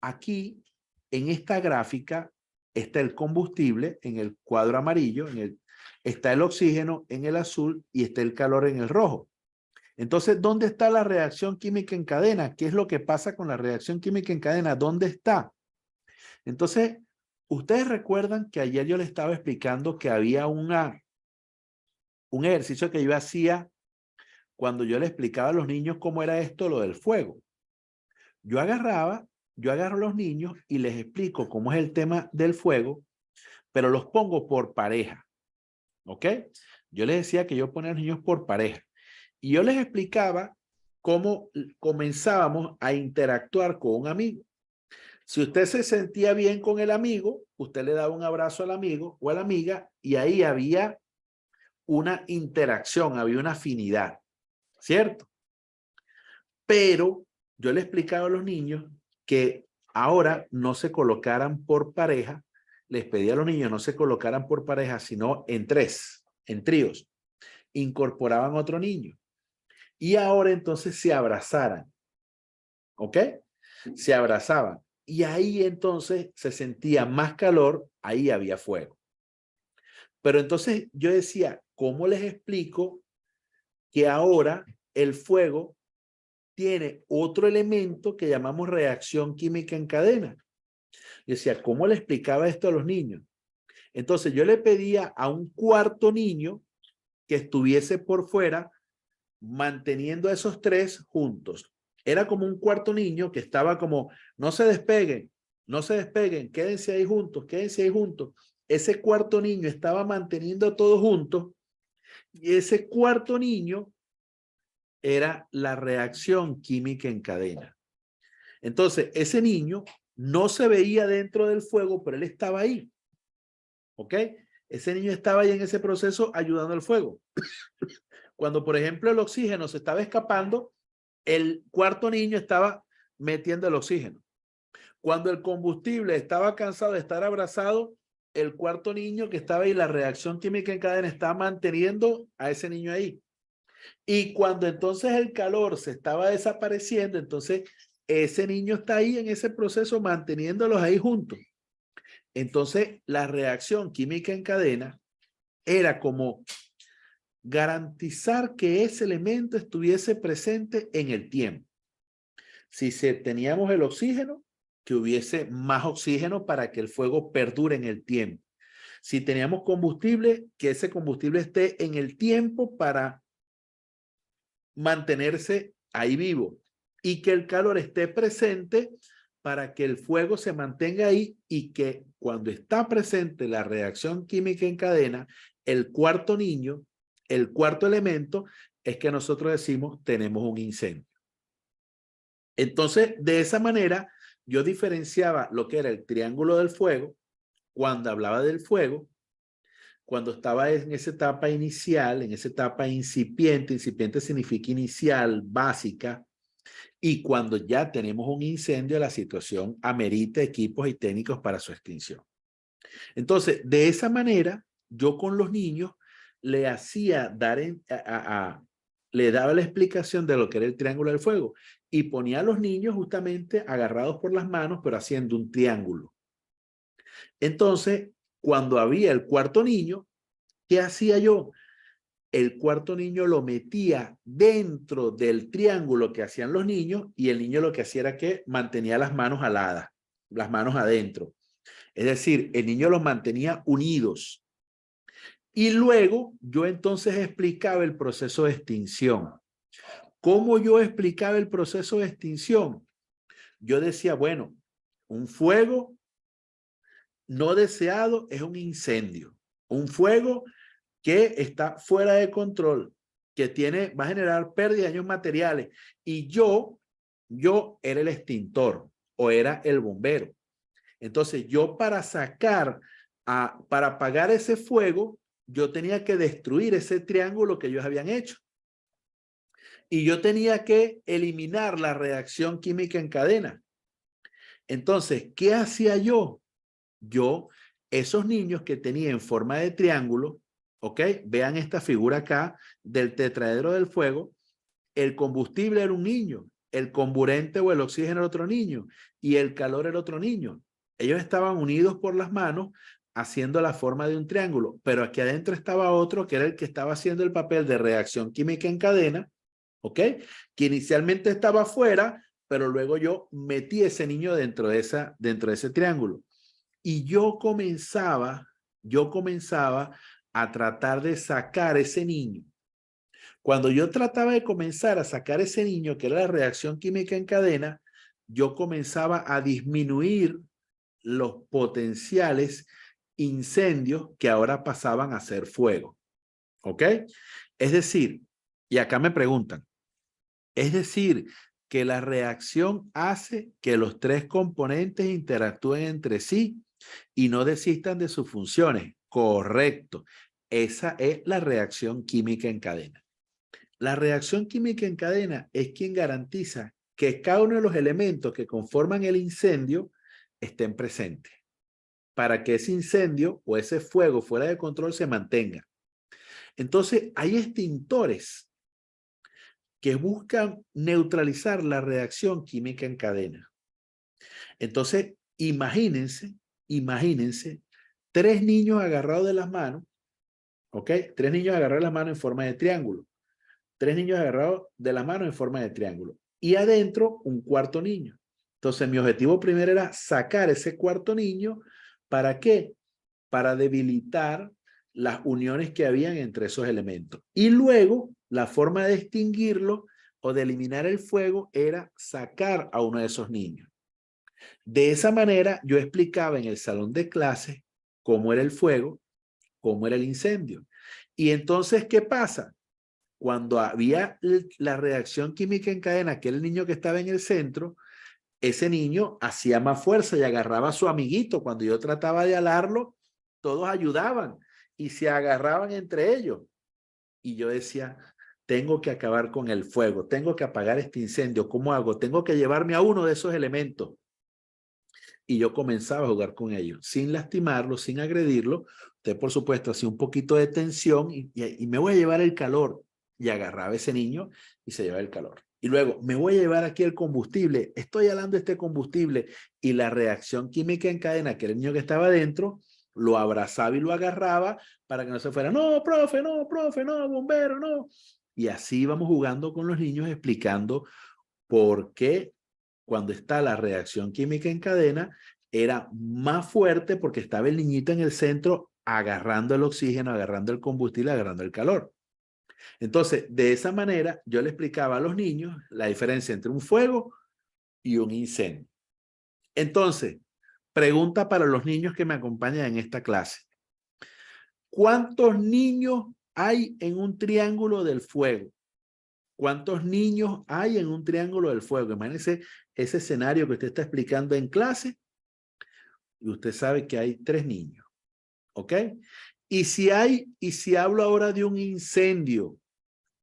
aquí, en esta gráfica, está el combustible en el cuadro amarillo, está el oxígeno en el azul y está el calor en el rojo. Entonces, ¿dónde está la reacción química en cadena? ¿Qué es lo que pasa con la reacción química en cadena? ¿Dónde está? Entonces, ustedes recuerdan que ayer yo les estaba explicando que había un ejercicio que yo hacía cuando yo le explicaba a los niños cómo era esto, lo del fuego. Yo agarro a los niños y les explico cómo es el tema del fuego, pero los pongo por pareja, ¿ok? Yo les decía que yo ponía a los niños por pareja y yo les explicaba cómo comenzábamos a interactuar con un amigo. Si usted se sentía bien con el amigo, usted le daba un abrazo al amigo o a la amiga y ahí había una interacción, había una afinidad, ¿cierto? Pero yo le explicaba a los niños que ahora no se colocaran por pareja, les pedía a los niños no se colocaran por pareja, sino en tres, en tríos. Incorporaban otro niño. Y ahora entonces se abrazaran, ¿ok? Se abrazaban. Y ahí entonces se sentía más calor, ahí había fuego. Pero entonces yo decía, ¿cómo les explico que ahora el fuego tiene otro elemento que llamamos reacción química en cadena? Yo decía, ¿cómo le explicaba esto a los niños? Entonces yo le pedía a un cuarto niño que estuviese por fuera manteniendo a esos tres juntos. Era como un cuarto niño que estaba como, no se despeguen, quédense ahí juntos, quédense ahí juntos. Ese cuarto niño estaba manteniendo a todos juntos y ese cuarto niño era la reacción química en cadena. Entonces, ese niño no se veía dentro del fuego, pero él estaba ahí. ¿Ok? Ese niño estaba ahí en ese proceso ayudando al fuego. Cuando, por ejemplo, el oxígeno se estaba escapando, el cuarto niño estaba metiendo el oxígeno. Cuando el combustible estaba cansado de estar abrazado, el cuarto niño que estaba ahí, la reacción química en cadena, estaba manteniendo a ese niño ahí. Y cuando entonces el calor se estaba desapareciendo, entonces ese niño está ahí en ese proceso manteniéndolos ahí juntos. Entonces la reacción química en cadena era como garantizar que ese elemento estuviese presente en el tiempo. Si teníamos el oxígeno, que hubiese más oxígeno para que el fuego perdure en el tiempo. Si teníamos combustible, que ese combustible esté en el tiempo para mantenerse ahí vivo y que el calor esté presente para que el fuego se mantenga ahí y que cuando está presente la reacción química en cadena, el cuarto niño, el cuarto elemento, es que nosotros decimos tenemos un incendio. Entonces, de esa manera, yo diferenciaba lo que era el triángulo del fuego, cuando hablaba del fuego, cuando estaba en esa etapa inicial, en esa etapa incipiente, incipiente significa inicial, básica, y cuando ya tenemos un incendio, la situación amerita equipos y técnicos para su extinción. Entonces, de esa manera, yo con los niños le hacía le daba la explicación de lo que era el triángulo del fuego y ponía a los niños justamente agarrados por las manos, pero haciendo un triángulo. Entonces, cuando había el cuarto niño, ¿qué hacía yo? El cuarto niño lo metía dentro del triángulo que hacían los niños y el niño lo que hacía era que mantenía las manos aladas, las manos adentro. Es decir, el niño los mantenía unidos. Y luego yo entonces explicaba el proceso de extinción. ¿Cómo yo explicaba el proceso de extinción? Yo decía, bueno, un fuego no deseado es un incendio. Un fuego que está fuera de control, que va a generar pérdida de daños materiales. Y yo era el extintor o era el bombero. Entonces yo para apagar ese fuego, yo tenía que destruir ese triángulo que ellos habían hecho. Y yo tenía que eliminar la reacción química en cadena. Entonces, ¿qué hacía yo? Esos niños que tenían en forma de triángulo, ¿ok? Vean esta figura acá del tetraedro del fuego. el combustible era un niño, el comburente o el oxígeno era otro niño y el calor era otro niño. Ellos estaban unidos por las manos haciendo la forma de un triángulo, pero aquí adentro estaba otro que era el que estaba haciendo el papel de reacción química en cadena, ¿ok? Que inicialmente estaba afuera, pero luego yo metí ese niño dentro de ese triángulo. Y yo comenzaba a tratar de sacar ese niño. Cuando yo trataba de comenzar a sacar ese niño, que era la reacción química en cadena, yo comenzaba a disminuir los potenciales incendios que ahora pasaban a ser fuego. ¿Ok? Es decir, y acá me preguntan, es decir, que la reacción hace que los tres componentes interactúen entre sí y no desistan de sus funciones. Correcto. Esa es la reacción química en cadena. La reacción química en cadena es quien garantiza que cada uno de los elementos que conforman el incendio estén presentes para que ese incendio o ese fuego fuera de control se mantenga. Entonces, hay extintores que buscan neutralizar la reacción química en cadena. Entonces, imagínense, tres niños agarrados de las manos, ¿ok? Tres niños agarrados de las manos en forma de triángulo. Tres niños agarrados de la mano en forma de triángulo. Y adentro, un cuarto niño. Entonces, mi objetivo primero era sacar ese cuarto niño. ¿Para qué? Para debilitar las uniones que habían entre esos elementos. Y luego, la forma de extinguirlo o de eliminar el fuego era sacar a uno de esos niños. De esa manera, yo explicaba en el salón de clases cómo era el fuego, cómo era el incendio. Y entonces, ¿qué pasa? Cuando había la reacción química en cadena, que era el niño que estaba en el centro, ese niño hacía más fuerza y agarraba a su amiguito. Cuando yo trataba de alarlo, todos ayudaban y se agarraban entre ellos. Y yo decía, tengo que acabar con el fuego, tengo que apagar este incendio. ¿Cómo hago? Tengo que llevarme a uno de esos elementos. Y yo comenzaba a jugar con ellos, sin lastimarlo, sin agredirlo. Usted, por supuesto, hacía un poquito de tensión y me voy a llevar el calor. Y agarraba a ese niño y se llevaba el calor. Y luego, me voy a llevar aquí el combustible. Estoy hablando de este combustible. Y la reacción química en cadena, que era el niño que estaba adentro, lo abrazaba y lo agarraba para que no se fuera. No, profe, no, bombero, no. Y así íbamos jugando con los niños, explicando por qué cuando está la reacción química en cadena era más fuerte porque estaba el niñito en el centro agarrando el oxígeno, agarrando el combustible, agarrando el calor. Entonces, de esa manera, yo le explicaba a los niños la diferencia entre un fuego y un incendio. Entonces, pregunta para los niños que me acompañan en esta clase. ¿Cuántos niños hay en un triángulo del fuego? ¿Cuántos niños hay en un triángulo del fuego? Imagínense ese escenario que usted está explicando en clase y usted sabe que hay tres niños. ¿Ok? Y si hablo ahora de un incendio,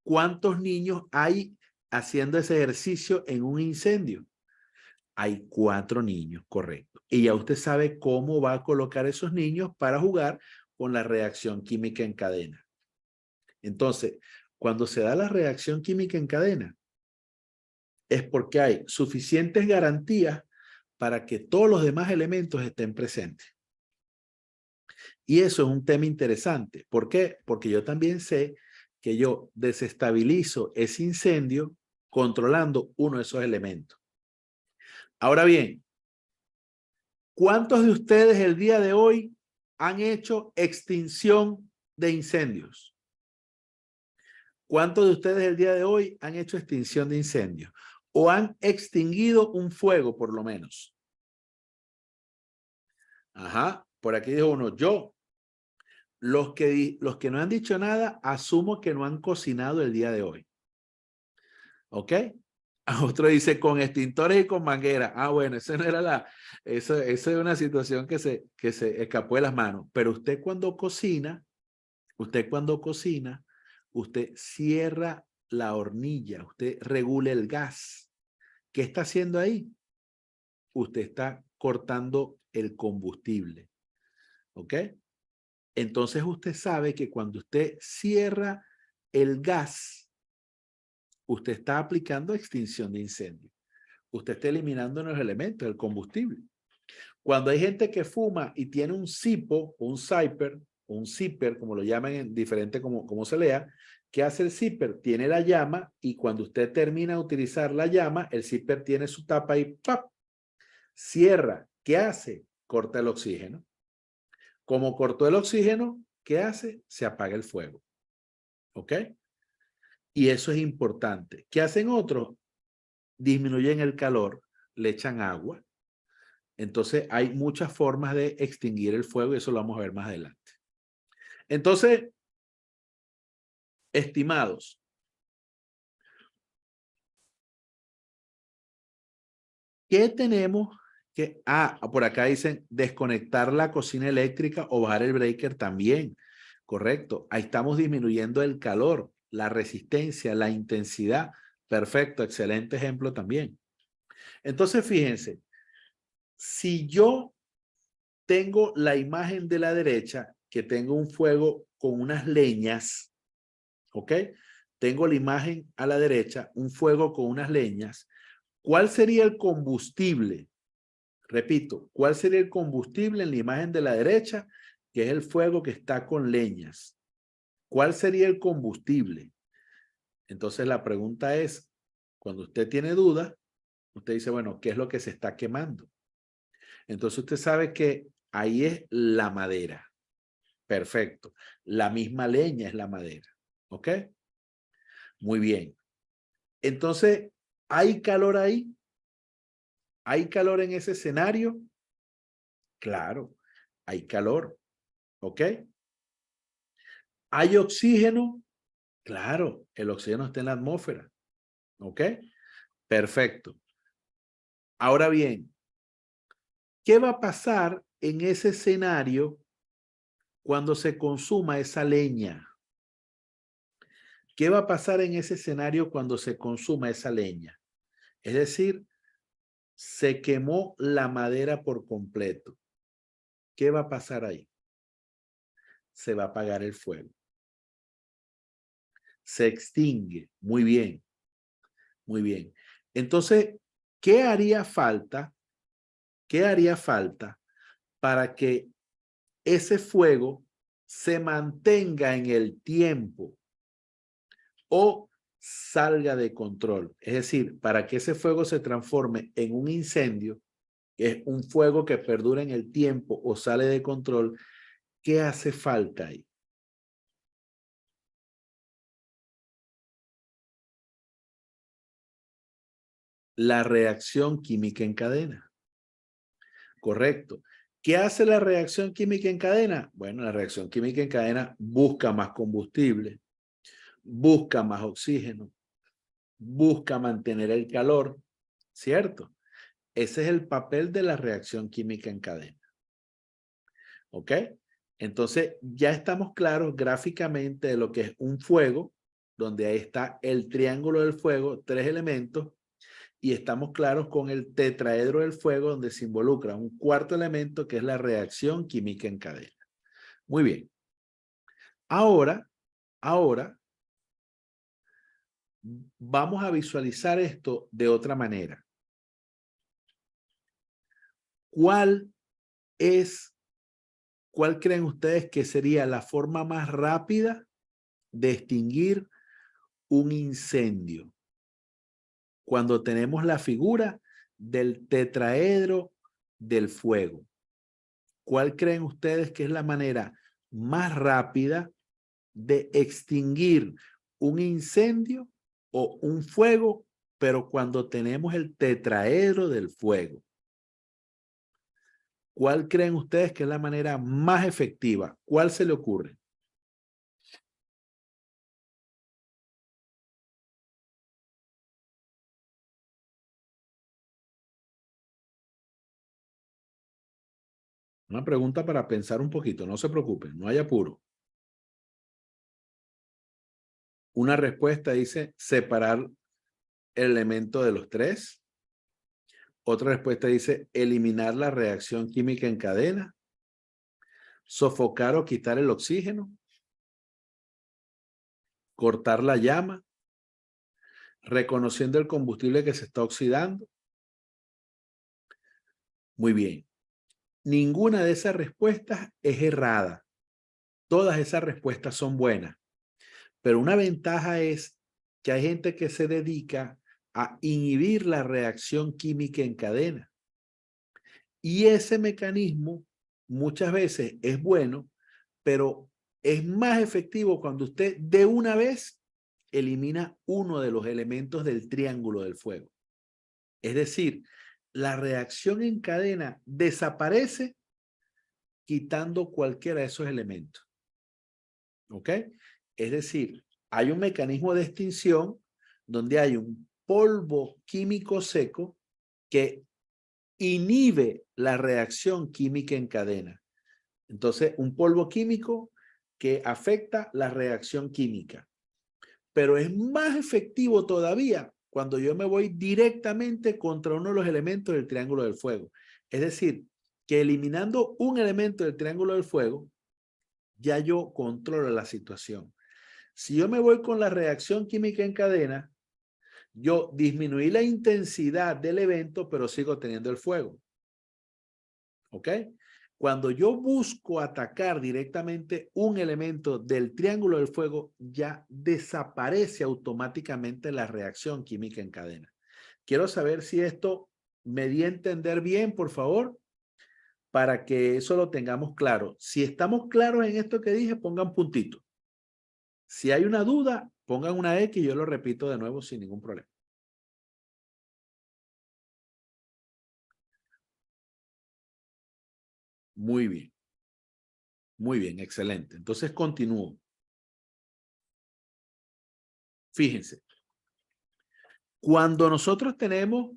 ¿cuántos niños hay haciendo ese ejercicio en un incendio? Hay 4 niños, correcto. Y ya usted sabe cómo va a colocar esos niños para jugar con la reacción química en cadena. Entonces, cuando se da la reacción química en cadena, es porque hay suficientes garantías para que todos los demás elementos estén presentes. Y eso es un tema interesante. ¿Por qué? Porque yo también sé que yo desestabilizo ese incendio controlando uno de esos elementos. Ahora bien, ¿cuántos de ustedes el día de hoy han hecho extinción de incendios? ¿Cuántos de ustedes el día de hoy han hecho extinción de incendios? ¿O han extinguido un fuego por lo menos? Ajá, por aquí dijo uno, yo. Los que no han dicho nada, asumo que no han cocinado el día de hoy. ¿Ok? A otro dice con extintores y con manguera. Ah, bueno, esa no era esa es una situación que se escapó de las manos. Pero usted cuando cocina, usted cierra la hornilla, usted regula el gas. ¿Qué está haciendo ahí? Usted está cortando el combustible. ¿Ok? Entonces usted sabe que cuando usted cierra el gas, usted está aplicando extinción de incendio. Usted está eliminando los elementos, el combustible. Cuando hay gente que fuma y tiene un cipo, o un zipper, como lo llaman en diferente como se lea, ¿qué hace el zipper? Tiene la llama y cuando usted termina de utilizar la llama, el zipper tiene su tapa y ¡pap! Cierra. ¿Qué hace? Corta el oxígeno. Como cortó el oxígeno, ¿qué hace? Se apaga el fuego. ¿Ok? Y eso es importante. ¿Qué hacen otros? Disminuyen el calor, le echan agua. Entonces hay muchas formas de extinguir el fuego y eso lo vamos a ver más adelante. Entonces, estimados, ¿qué tenemos que? Por acá dicen desconectar la cocina eléctrica o bajar el breaker también. Correcto. Ahí estamos disminuyendo el calor, la resistencia, la intensidad. Perfecto, excelente ejemplo también. Entonces, fíjense, si yo tengo la imagen de la derecha, que tengo un fuego con unas leñas, ¿ok? Tengo la imagen a la derecha, un fuego con unas leñas. ¿Cuál sería el combustible? Repito, ¿cuál sería el combustible en la imagen de la derecha? Que es el fuego que está con leñas. ¿Cuál sería el combustible? Entonces la pregunta es, cuando usted tiene duda, usted dice, bueno, ¿qué es lo que se está quemando? Entonces usted sabe que ahí es la madera. Perfecto. La misma leña es la madera. ¿Ok? Muy bien. Entonces, ¿hay calor ahí? ¿Hay calor en ese escenario? Claro, hay calor. ¿Ok? ¿Hay oxígeno? Claro, el oxígeno está en la atmósfera. ¿Ok? Perfecto. Ahora bien, ¿qué va a pasar en ese escenario cuando se consuma esa leña? ¿Qué va a pasar en ese escenario cuando se consuma esa leña? Es decir, se quemó la madera por completo. ¿Qué va a pasar ahí? Se va a apagar el fuego. Se extingue. Muy bien. Muy bien. Entonces, ¿qué haría falta? ¿Qué haría falta para que ese fuego se mantenga en el tiempo o salga de control? Es decir, para que ese fuego se transforme en un incendio, que es un fuego que perdura en el tiempo o sale de control, ¿qué hace falta ahí? La reacción química en cadena. Correcto. ¿Qué hace la reacción química en cadena? Bueno, la reacción química en cadena busca más combustible, busca más oxígeno, busca mantener el calor, ¿cierto? Ese es el papel de la reacción química en cadena. ¿Ok? Entonces, ya estamos claros gráficamente de lo que es un fuego, donde ahí está el triángulo del fuego, 3 elementos, y estamos claros con el tetraedro del fuego, donde se involucra un cuarto elemento, que es la reacción química en cadena. Muy bien. Ahora, vamos a visualizar esto de otra manera. ¿Cuál creen ustedes que sería la forma más rápida de extinguir un incendio? Cuando tenemos la figura del tetraedro del fuego. ¿Cuál creen ustedes que es la manera más rápida de extinguir un incendio o un fuego, pero cuando tenemos el tetraedro del fuego? ¿Cuál creen ustedes que es la manera más efectiva? ¿Cuál se le ocurre? Una pregunta para pensar un poquito, no se preocupen, no hay apuro. Una respuesta dice separar el elemento de los 3. Otra respuesta dice eliminar la reacción química en cadena, sofocar o quitar el oxígeno, cortar la llama. reconociendo el combustible que se está oxidando. Muy bien. Ninguna de esas respuestas es errada. Todas esas respuestas son buenas. Pero una ventaja es que hay gente que se dedica a inhibir la reacción química en cadena. Y ese mecanismo muchas veces es bueno, pero es más efectivo cuando usted de una vez elimina uno de los elementos del triángulo del fuego. Es decir, la reacción en cadena desaparece quitando cualquiera de esos elementos. ¿Ok? Es decir, hay un mecanismo de extinción donde hay un polvo químico seco que inhibe la reacción química en cadena. Entonces, un polvo químico que afecta la reacción química. Pero es más efectivo todavía cuando yo me voy directamente contra uno de los elementos del triángulo del fuego. Es decir, que eliminando un elemento del triángulo del fuego, ya yo controlo la situación. Si yo me voy con la reacción química en cadena, yo disminuí la intensidad del evento, pero sigo teniendo el fuego. ¿Ok? Cuando yo busco atacar directamente un elemento del triángulo del fuego, ya desaparece automáticamente la reacción química en cadena. Quiero saber si esto me di a entender bien, por favor, para que eso lo tengamos claro. Si estamos claros en esto que dije, pongan puntito. Si hay una duda, pongan una X y yo lo repito de nuevo sin ningún problema. Muy bien. Muy bien, excelente. Entonces continúo. Fíjense. Cuando nosotros tenemos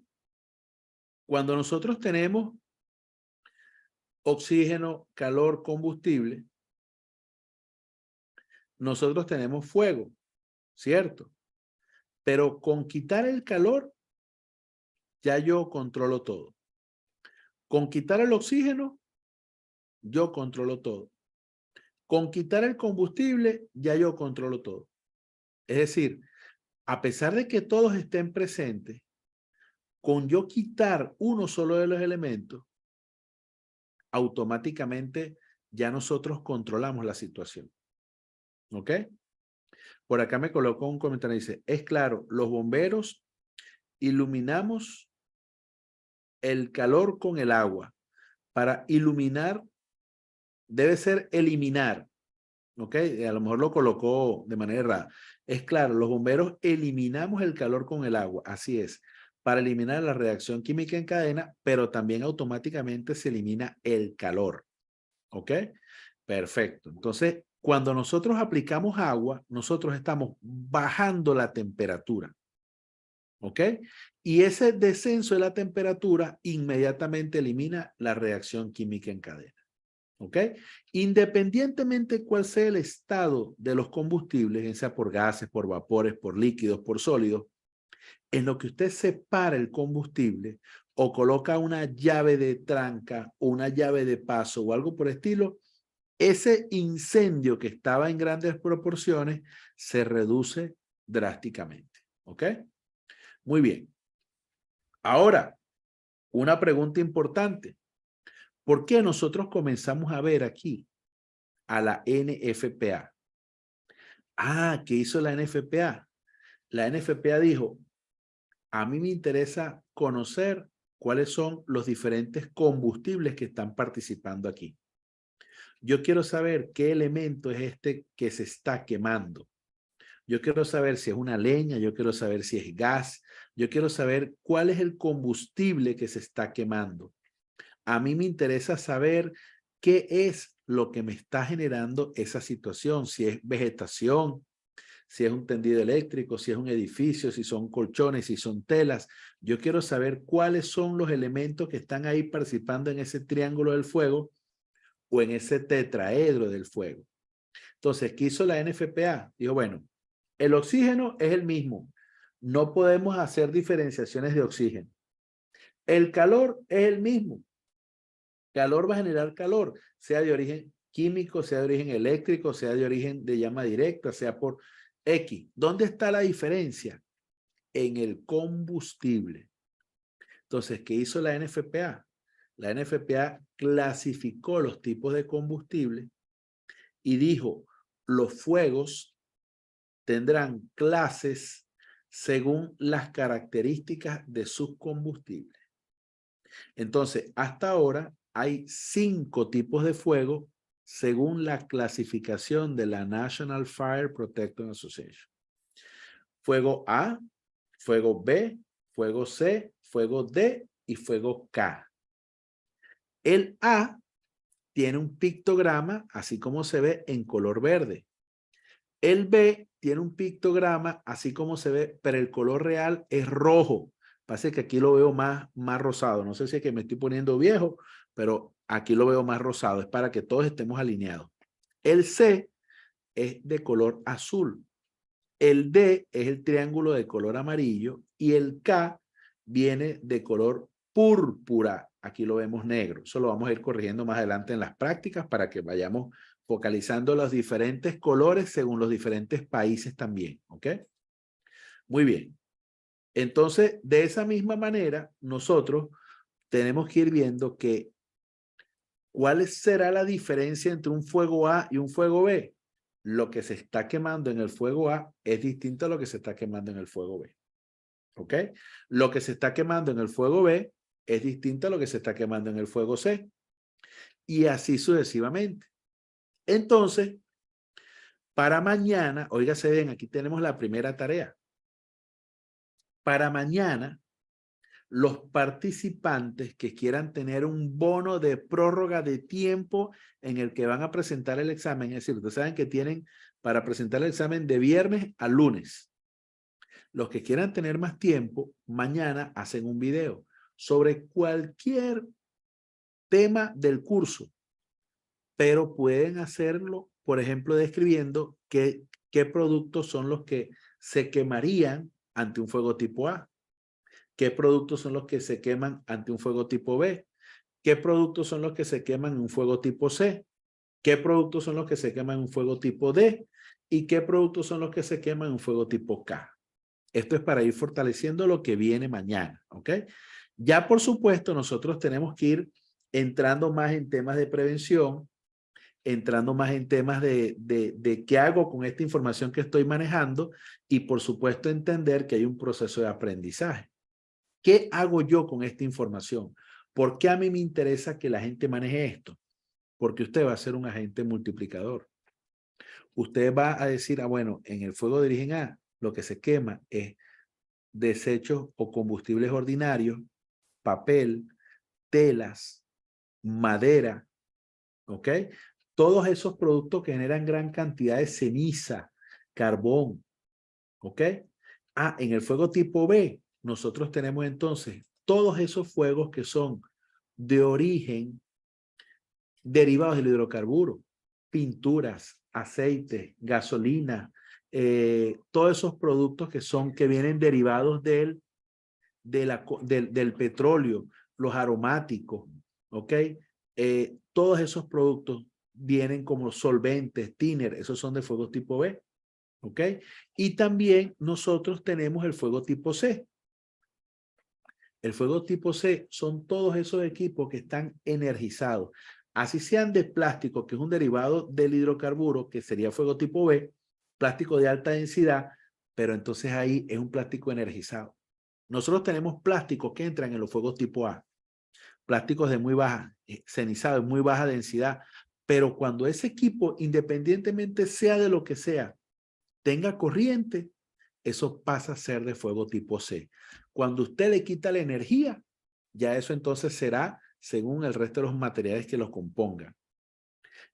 oxígeno, calor, combustible, nosotros tenemos fuego, ¿cierto? Pero con quitar el calor, ya yo controlo todo. Con quitar el oxígeno, yo controlo todo. Con quitar el combustible, ya yo controlo todo. Es decir, a pesar de que todos estén presentes, con yo quitar uno solo de los elementos, automáticamente ya nosotros controlamos la situación. ¿Ok? Por acá me colocó un comentario y dice, es claro, los bomberos iluminamos el calor con el agua. Para iluminar debe ser eliminar. ¿Ok? A lo mejor lo colocó de manera errada. Es claro, los bomberos eliminamos el calor con el agua. Así es. Para eliminar la reacción química en cadena, pero también automáticamente se elimina el calor. ¿Ok? Perfecto. Entonces, cuando nosotros aplicamos agua, nosotros estamos bajando la temperatura. ¿Ok? Y ese descenso de la temperatura inmediatamente elimina la reacción química en cadena. ¿Ok? Independientemente cuál sea el estado de los combustibles, ya sea por gases, por vapores, por líquidos, por sólidos, en lo que usted separa el combustible o coloca una llave de tranca o una llave de paso o algo por el estilo, ese incendio que estaba en grandes proporciones se reduce drásticamente. ¿Ok? Muy bien. Ahora, una pregunta importante. ¿Por qué nosotros comenzamos a ver aquí a la NFPA? Ah, ¿qué hizo la NFPA? La NFPA dijo, a mí me interesa conocer cuáles son los diferentes combustibles que están participando aquí. Yo quiero saber qué elemento es este que se está quemando. Yo quiero saber si es una leña, yo quiero saber si es gas, yo quiero saber cuál es el combustible que se está quemando. A mí me interesa saber qué es lo que me está generando esa situación, si es vegetación, si es un tendido eléctrico, si es un edificio, si son colchones, si son telas. Yo quiero saber cuáles son los elementos que están ahí participando en ese triángulo del fuego o en ese tetraedro del fuego. Entonces, ¿qué hizo la NFPA? Dijo, bueno, el oxígeno es el mismo. No podemos hacer diferenciaciones de oxígeno. El calor es el mismo. Calor va a generar calor, sea de origen químico, sea de origen eléctrico, sea de origen de llama directa, sea por X. ¿Dónde está la diferencia? en el combustible. Entonces, ¿qué hizo la NFPA? La NFPA clasificó los tipos de combustible y dijo, los fuegos tendrán clases según las características de sus combustibles. Entonces, hasta ahora hay 5 tipos de fuego según la clasificación de la National Fire Protection Association. Fuego A, fuego B, fuego C, fuego D y fuego K. El A tiene un pictograma, así como se ve en color verde. El B tiene un pictograma, así como se ve, pero el color real es rojo. Pasa que aquí lo veo más rosado. No sé si es que me estoy poniendo viejo, pero aquí lo veo más rosado. Es para que todos estemos alineados. El C es de color azul. El D es el triángulo de color amarillo y el K viene de color púrpura. Aquí lo vemos negro. Eso lo vamos a ir corrigiendo más adelante en las prácticas para que vayamos focalizando los diferentes colores según los diferentes países también. ¿Ok? Muy bien. Entonces, de esa misma manera, nosotros tenemos que ir viendo que ¿cuál será la diferencia entre un fuego A y un fuego B? Lo que se está quemando en el fuego A es distinto a lo que se está quemando en el fuego B. ¿Ok? Lo que se está quemando en el fuego B es distinto a lo que se está quemando en el fuego C. Y así sucesivamente. Entonces, para mañana, óigase bien, aquí tenemos la primera tarea. Para mañana, los participantes que quieran tener un bono de prórroga de tiempo en el que van a presentar el examen, es decir, ustedes saben que tienen para presentar el examen de viernes a lunes. Los que quieran tener más tiempo, mañana hacen un video sobre cualquier tema del curso, pero pueden hacerlo, por ejemplo, describiendo qué productos son los que se quemarían ante un fuego tipo A. ¿Qué productos son los que se queman ante un fuego tipo B? ¿Qué productos son los que se queman en un fuego tipo C? ¿Qué productos son los que se queman en un fuego tipo D? ¿Y qué productos son los que se queman en un fuego tipo K? Esto es para ir fortaleciendo lo que viene mañana, ¿ok? Ya por supuesto nosotros tenemos que ir entrando más en temas de prevención, entrando más en temas de qué hago con esta información que estoy manejando y por supuesto entender que hay un proceso de aprendizaje. ¿Qué hago yo con esta información? ¿Por qué a mí me interesa que la gente maneje esto? Porque usted va a ser un agente multiplicador. Usted va a decir, bueno, en el fuego de origen A, lo que se quema es desechos o combustibles ordinarios, papel, telas, madera, ¿ok? Todos esos productos que generan gran cantidad de ceniza, carbón, ¿ok? En el fuego tipo B, nosotros tenemos entonces todos esos fuegos que son de origen derivados del hidrocarburo, pinturas, aceites, gasolina, todos esos productos que vienen derivados del petróleo, los aromáticos, ¿ok? Todos esos productos vienen como solventes, thinner, esos son de fuego tipo B, ¿ok? Y también nosotros tenemos el fuego tipo C. El fuego tipo C son todos esos equipos que están energizados. Así sean de plástico, que es un derivado del hidrocarburo, que sería fuego tipo B, plástico de alta densidad, pero entonces ahí es un plástico energizado. Nosotros tenemos plásticos que entran en los fuegos tipo A, plásticos de muy baja, cenizados, muy baja densidad, pero cuando ese equipo, independientemente sea de lo que sea, tenga corriente, eso pasa a ser de fuego tipo C. Cuando usted le quita la energía, ya eso entonces será según el resto de los materiales que los compongan.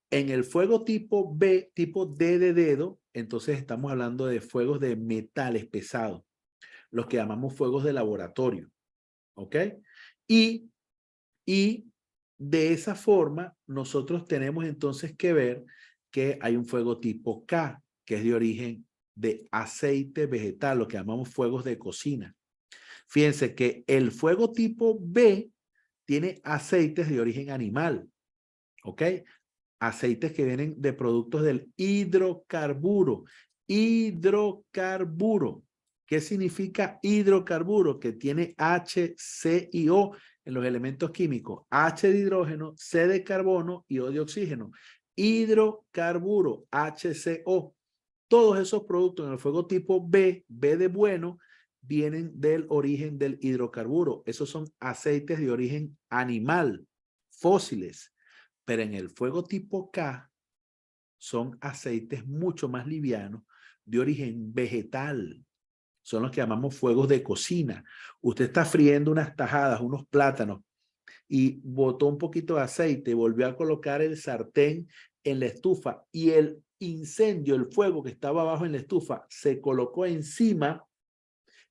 En el fuego tipo B, tipo D de dedo, entonces estamos hablando de fuegos de metales pesados, los que llamamos fuegos de laboratorio, ¿ok? Y de esa forma, nosotros tenemos entonces que ver que hay un fuego tipo K, que es de origen de aceite vegetal, lo que llamamos fuegos de cocina. Fíjense que el fuego tipo B tiene aceites de origen animal, ¿ok? Aceites que vienen de productos del hidrocarburo. Hidrocarburo. ¿Qué significa hidrocarburo? Que tiene H, C y O en los elementos químicos. H de hidrógeno, C de carbono y O de oxígeno. Hidrocarburo, HCO. Todos esos productos en el fuego tipo B, B de bueno, vienen del origen del hidrocarburo. Esos son aceites de origen animal, fósiles. Pero en el fuego tipo K son aceites mucho más livianos de origen vegetal. Son los que llamamos fuegos de cocina. Usted está friendo unas tajadas, unos plátanos, y botó un poquito de aceite y volvió a colocar el sartén en la estufa y el incendio, el fuego que estaba abajo en la estufa se colocó encima,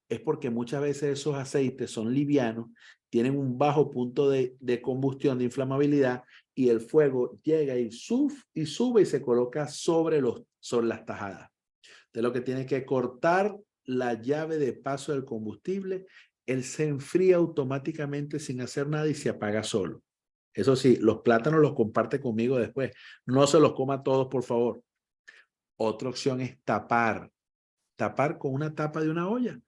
es porque muchas veces esos aceites son livianos, tienen un bajo punto de combustión, de inflamabilidad, y el fuego llega y sube y se coloca sobre las tajadas. Entonces lo que tiene que cortar la llave de paso del combustible, él se enfría automáticamente sin hacer nada y se apaga solo. Eso sí, los plátanos los comparte conmigo después. No se los coma todos, por favor. Otra opción es tapar. Tapar con una tapa de una olla.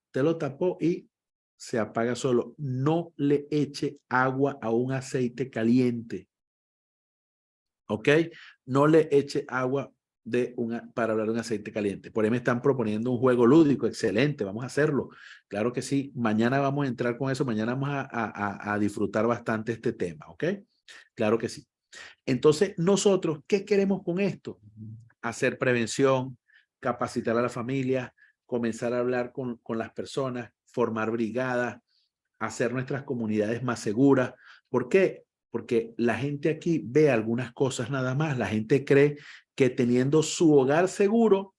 Usted lo tapó y se apaga solo. No le eche agua a un aceite caliente. ¿Ok? No le eche agua para hablar de un aceite caliente. Por ahí me están proponiendo un juego lúdico. Excelente, vamos a hacerlo. Claro que sí. Mañana vamos a entrar con eso. Mañana vamos a disfrutar bastante este tema. ¿Ok? Claro que sí. Entonces, nosotros, ¿qué queremos con esto? Hacer prevención, capacitar a la familia, comenzar a hablar con las personas, formar brigadas, hacer nuestras comunidades más seguras. ¿Por qué? Porque la gente aquí ve algunas cosas nada más. La gente cree que teniendo su hogar seguro,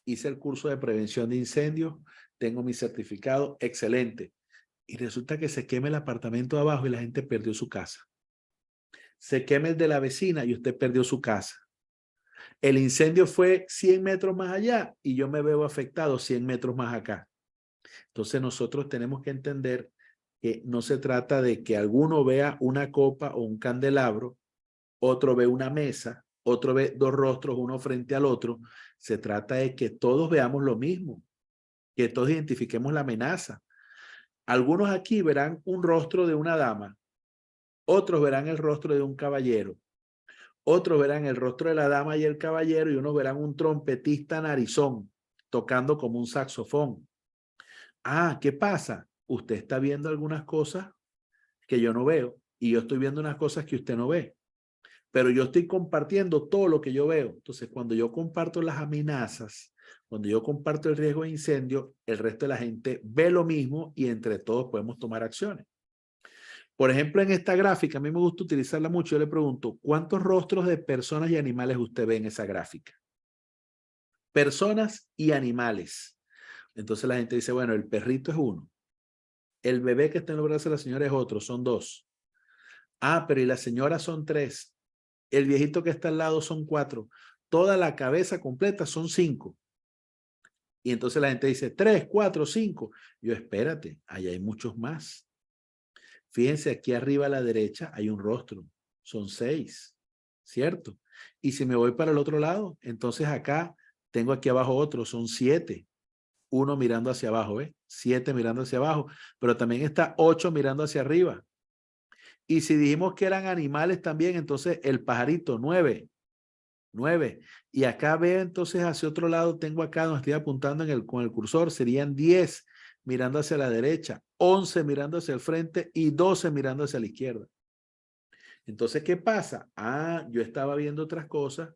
hice el curso de prevención de incendios, tengo mi certificado, excelente. Y resulta que se quema el apartamento de abajo y la gente perdió su casa. Se quema el de la vecina y usted perdió su casa. El incendio fue 100 metros más allá y yo me veo afectado 100 metros más acá. Entonces nosotros tenemos que entender que no se trata de que alguno vea una copa o un candelabro, otro ve una mesa, otro ve dos rostros uno frente al otro. Se trata de que todos veamos lo mismo, que todos identifiquemos la amenaza. Algunos aquí verán un rostro de una dama, otros verán el rostro de un caballero, otros verán el rostro de la dama y el caballero y unos verán un trompetista narizón tocando como un saxofón. Ah, ¿qué pasa? Usted está viendo algunas cosas que yo no veo y yo estoy viendo unas cosas que usted no ve. Pero yo estoy compartiendo todo lo que yo veo. Entonces, cuando yo comparto las amenazas, cuando yo comparto el riesgo de incendio, el resto de la gente ve lo mismo y entre todos podemos tomar acciones. Por ejemplo, en esta gráfica, a mí me gusta utilizarla mucho. Yo le pregunto, ¿cuántos rostros de personas y animales usted ve en esa gráfica? Personas y animales. Entonces la gente dice, bueno, el perrito es uno. El bebé que está en los brazos de la señora es otro, son dos. Ah, pero y la señora son tres. El viejito que está al lado son cuatro. Toda la cabeza completa son cinco. Y entonces la gente dice, 3, 4, 5. Yo, espérate, allá hay muchos más. Fíjense, aquí arriba a la derecha hay un rostro. Son 6, ¿cierto? Y si me voy para el otro lado, entonces acá tengo aquí abajo otro, son 7. 1 mirando hacia abajo, ¿ves? 7 mirando hacia abajo, pero también está 8 mirando hacia arriba. Y si dijimos que eran animales también, entonces el pajarito, 9. 9. Y acá veo entonces hacia otro lado, tengo acá donde estoy apuntando con el cursor, serían 10 mirando hacia la derecha, 11 mirando hacia el frente y 12 mirando hacia la izquierda. Entonces, ¿qué pasa? Ah, yo estaba viendo otras cosas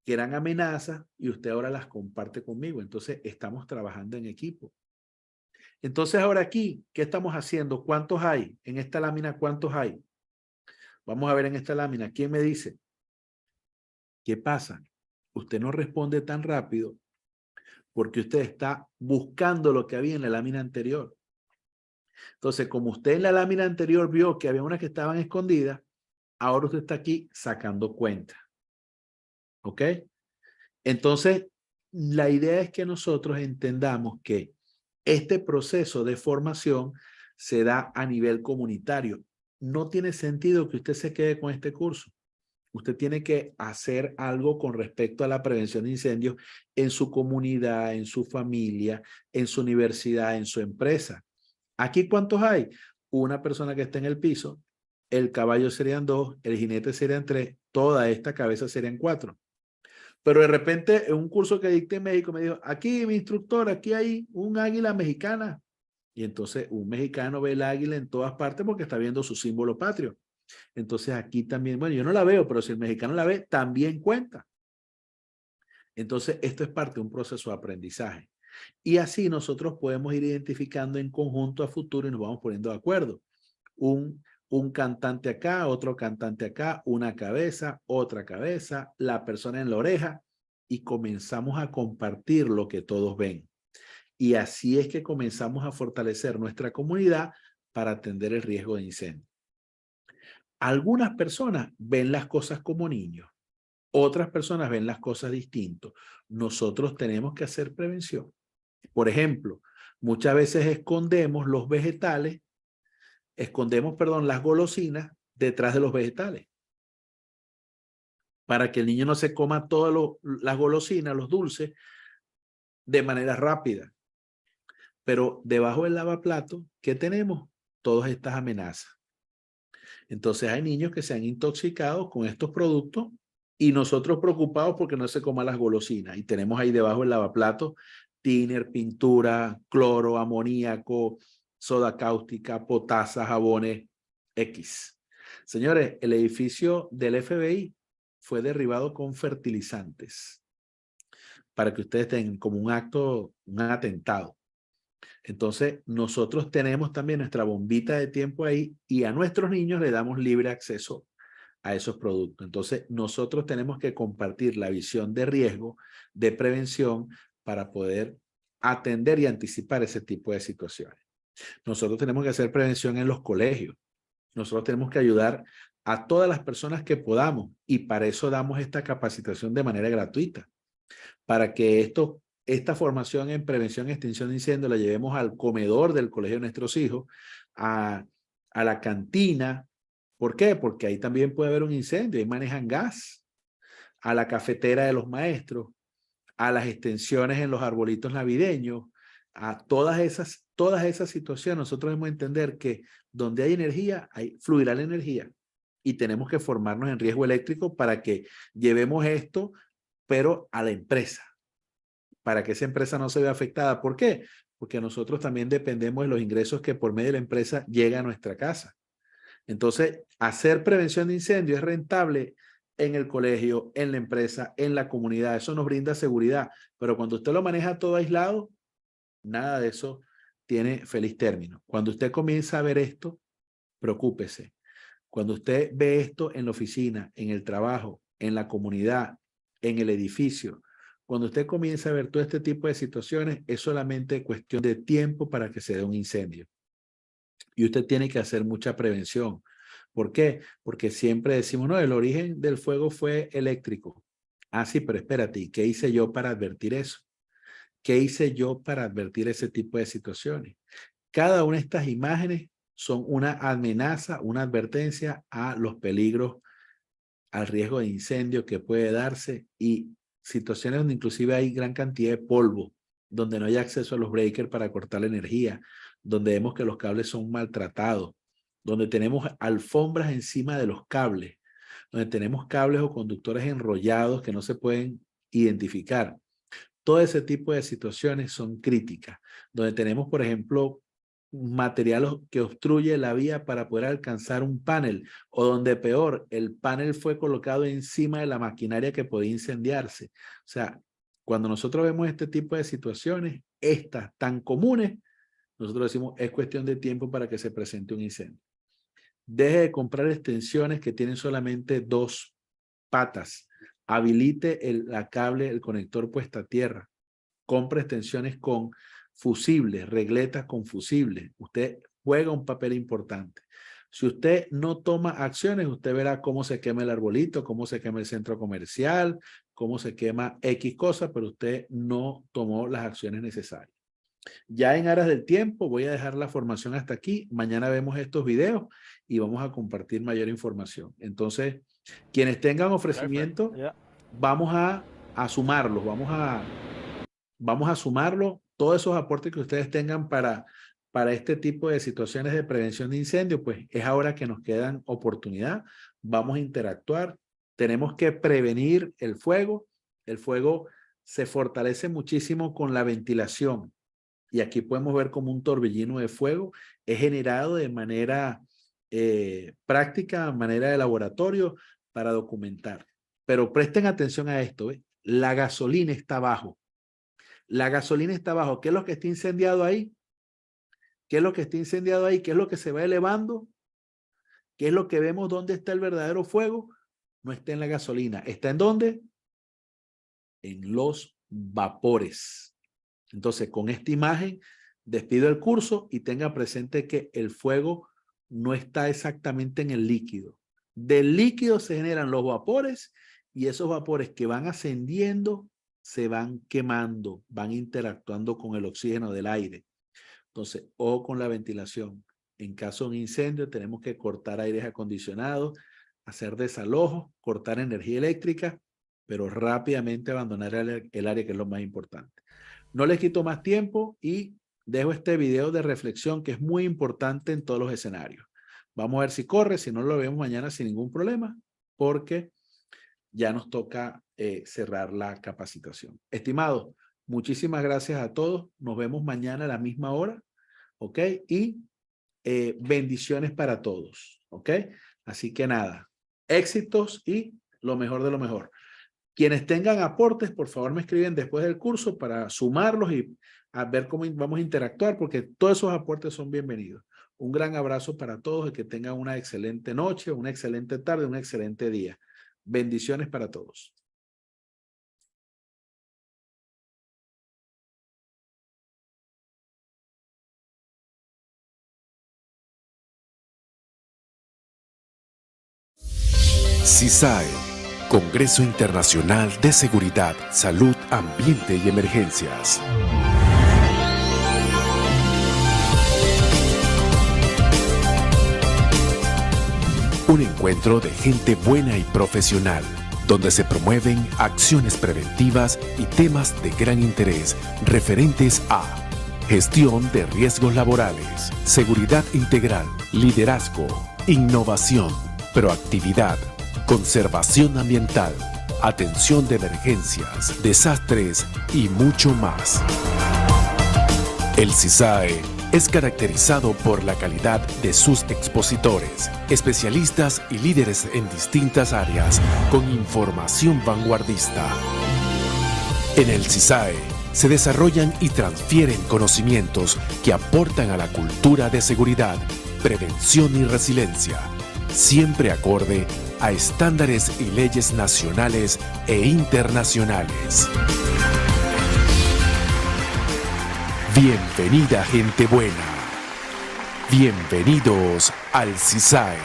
que eran amenazas y usted ahora las comparte conmigo. Entonces, estamos trabajando en equipo. Entonces, ahora aquí, ¿qué estamos haciendo? ¿Cuántos hay? En esta lámina, ¿cuántos hay? Vamos a ver en esta lámina. ¿Quién me dice? ¿Qué pasa? Usted no responde tan rápido porque usted está buscando lo que había en la lámina anterior. Entonces, como usted en la lámina anterior vio que había unas que estaban escondidas, ahora usted está aquí sacando cuenta. ¿Ok? Entonces, la idea es que nosotros entendamos que este proceso de formación se da a nivel comunitario. No tiene sentido que usted se quede con este curso. Usted tiene que hacer algo con respecto a la prevención de incendios en su comunidad, en su familia, en su universidad, en su empresa. ¿Aquí cuántos hay? Una persona que está en el piso, el caballo serían 2, el jinete serían 3, toda esta cabeza serían 4. Pero de repente en un curso que dicté en México me dijo, aquí mi instructor, aquí hay un águila mexicana. Y entonces un mexicano ve el águila en todas partes porque está viendo su símbolo patrio. Entonces aquí también, bueno, yo no la veo, pero si el mexicano la ve, también cuenta. Entonces esto es parte de un proceso de aprendizaje. Y así nosotros podemos ir identificando en conjunto a futuro y nos vamos poniendo de acuerdo. Un cantante acá, otro cantante acá, una cabeza, otra cabeza, la persona en la oreja y comenzamos a compartir lo que todos ven. Y así es que comenzamos a fortalecer nuestra comunidad para atender el riesgo de incendio. Algunas personas ven las cosas como niños, otras personas ven las cosas distintos. Nosotros tenemos que hacer prevención. Por ejemplo, muchas veces escondemos los vegetales, las golosinas detrás de los vegetales. Para que el niño no se coma todas las golosinas, los dulces, de manera rápida. Pero debajo del lavaplato, ¿qué tenemos? Todas estas amenazas. Entonces hay niños que se han intoxicado con estos productos y nosotros preocupados porque no se coman las golosinas. Y tenemos ahí debajo del lavaplato thinner, pintura, cloro, amoníaco, soda cáustica, potasa, jabones, X. Señores, el edificio del FBI fue derribado con fertilizantes para que ustedes tengan como un atentado. Entonces, nosotros tenemos también nuestra bombita de tiempo ahí y a nuestros niños le damos libre acceso a esos productos. Entonces, nosotros tenemos que compartir la visión de riesgo, de prevención, para poder atender y anticipar ese tipo de situaciones. Nosotros tenemos que hacer prevención en los colegios. Nosotros tenemos que ayudar a todas las personas que podamos y para eso damos esta capacitación de manera gratuita. Para que esta formación en prevención y extinción de incendios la llevemos al comedor del colegio de nuestros hijos, a la cantina. ¿Por qué? Porque ahí también puede haber un incendio, ahí manejan gas. A la cafetera de los maestros, a las extensiones en los arbolitos navideños, a todas esas situaciones. Nosotros debemos entender que donde hay energía, fluirá la energía. Y tenemos que formarnos en riesgo eléctrico para que llevemos esto, pero a la empresa, para que esa empresa no se vea afectada. ¿Por qué? Porque nosotros también dependemos de los ingresos que por medio de la empresa llegan a nuestra casa. Entonces, hacer prevención de incendio es rentable en el colegio, en la empresa, en la comunidad. Eso nos brinda seguridad. Pero cuando usted lo maneja todo aislado, nada de eso tiene feliz término. Cuando usted comienza a ver esto, preocúpese. Cuando usted ve esto en la oficina, en el trabajo, en la comunidad, en el edificio, cuando usted comienza a ver todo este tipo de situaciones, es solamente cuestión de tiempo para que se dé un incendio. Y usted tiene que hacer mucha prevención. ¿Por qué? Porque siempre decimos, no, el origen del fuego fue eléctrico. Ah, sí, pero espérate, ¿y qué hice yo para advertir eso? ¿Qué hice yo para advertir ese tipo de situaciones? Cada una de estas imágenes son una amenaza, una advertencia a los peligros, al riesgo de incendio que puede darse y situaciones donde inclusive hay gran cantidad de polvo, donde no hay acceso a los breakers para cortar la energía, donde vemos que los cables son maltratados, donde tenemos alfombras encima de los cables, donde tenemos cables o conductores enrollados que no se pueden identificar. Todo ese tipo de situaciones son críticas, donde tenemos, por ejemplo, material que obstruye la vía para poder alcanzar un panel, o donde peor, el panel fue colocado encima de la maquinaria que podía incendiarse. O sea, cuando nosotros vemos este tipo de situaciones, estas tan comunes, nosotros decimos, es cuestión de tiempo para que se presente un incendio. Deje de comprar extensiones que tienen solamente 2 patas. Habilite el conector puesta a tierra. Compre extensiones con fusibles, regletas con fusibles. Usted juega un papel importante. Si usted no toma acciones, usted verá cómo se quema el arbolito, cómo se quema el centro comercial, cómo se quema X cosas, pero usted no tomó las acciones necesarias. Ya en aras del tiempo voy a dejar la formación hasta aquí. Mañana vemos estos videos y vamos a compartir mayor información. Entonces, Quienes tengan ofrecimiento, vamos a sumarlos, vamos a sumarlo, todos esos aportes que ustedes tengan para este tipo de situaciones de prevención de incendio, pues es ahora que nos quedan oportunidad, vamos a interactuar, tenemos que prevenir el fuego se fortalece muchísimo con la ventilación, y aquí podemos ver como un torbellino de fuego es generado de manera práctica, de manera de laboratorio, para documentar. Pero presten atención a esto, ¿eh? La gasolina está abajo. La gasolina está abajo. ¿Qué es lo que está incendiado ahí? ¿Qué es lo que está incendiado ahí? ¿Qué es lo que se va elevando? ¿Qué es lo que vemos? ¿Dónde está el verdadero fuego? No está en la gasolina. ¿Está en dónde? En los vapores. Entonces, con esta imagen, despido el curso y tenga presente que el fuego no está exactamente en el líquido. Del líquido se generan los vapores, y esos vapores que van ascendiendo se van quemando, van interactuando con el oxígeno del aire. Entonces, ojo con la ventilación. En caso de un incendio, tenemos que cortar aires acondicionados, hacer desalojos, cortar energía eléctrica, pero rápidamente abandonar el área, que es lo más importante. No les quito más tiempo y dejo este video de reflexión que es muy importante en todos los escenarios. Vamos a ver si corre, si no lo vemos mañana sin ningún problema, porque ya nos toca cerrar la capacitación. Estimados, muchísimas gracias a todos. Nos vemos mañana a la misma hora, ¿ok? Y bendiciones para todos, ¿ok? Así que nada, éxitos y lo mejor de lo mejor. Quienes tengan aportes, por favor me escriben después del curso para sumarlos y a ver cómo vamos a interactuar, porque todos esos aportes son bienvenidos. Un gran abrazo para todos y que tengan una excelente noche, una excelente tarde, un excelente día. Bendiciones para todos. CISAE, Congreso Internacional de Seguridad, Salud, Ambiente y Emergencias. Un encuentro de gente buena y profesional, donde se promueven acciones preventivas y temas de gran interés referentes a gestión de riesgos laborales, seguridad integral, liderazgo, innovación, proactividad, conservación ambiental, atención de emergencias, desastres y mucho más. El CISAE es caracterizado por la calidad de sus expositores, especialistas y líderes en distintas áreas con información vanguardista. En el CISAE se desarrollan y transfieren conocimientos que aportan a la cultura de seguridad, prevención y resiliencia, siempre acorde a estándares y leyes nacionales e internacionales. Bienvenida, gente buena. Bienvenidos al CISAE.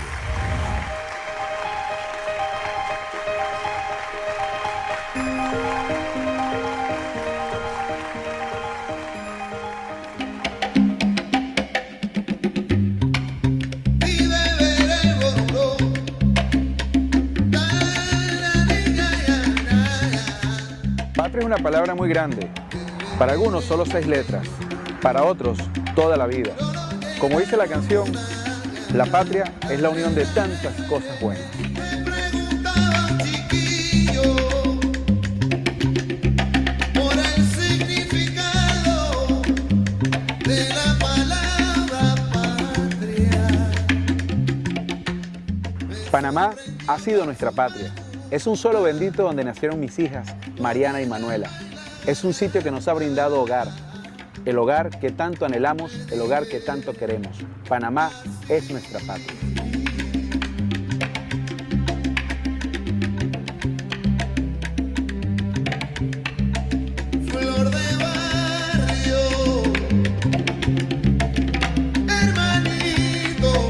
Y beber el borró. Patria es una palabra muy grande. Para algunos solo 6 letras, para otros toda la vida. Como dice la canción, la patria es la unión de tantas cosas buenas. Me preguntaba chiquillo por el significado de la palabra patria. Panamá ha sido nuestra patria. Es un suelo bendito donde nacieron mis hijas, Mariana y Manuela. Es un sitio que nos ha brindado hogar. El hogar que tanto anhelamos, el hogar que tanto queremos. Panamá es nuestra patria. Flor de barrio, hermanito,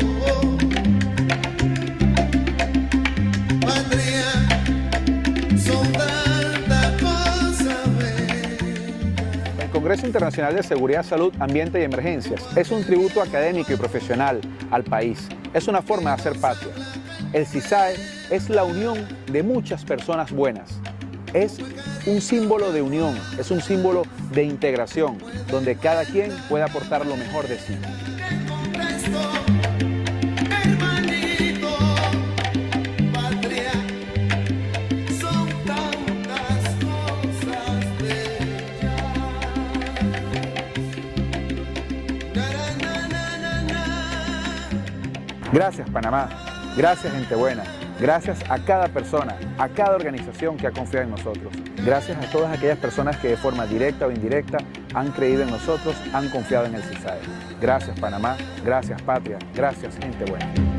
patria, son tantas cosas bellas. El Congreso Internacional de Seguridad, Salud, Ambiente y Emergencias es un tributo académico y profesional al país. Es una forma de hacer patria. El CISAE es la unión de muchas personas buenas. Es un símbolo de unión, es un símbolo de integración, donde cada quien puede aportar lo mejor de sí. Hermanito, patria, son tantas cosas bellas. Gracias, Panamá. Gracias, gente buena. Gracias a cada persona, a cada organización que ha confiado en nosotros. Gracias a todas aquellas personas que de forma directa o indirecta han creído en nosotros, han confiado en el CISAE. Gracias, Panamá. Gracias, patria. Gracias, gente buena.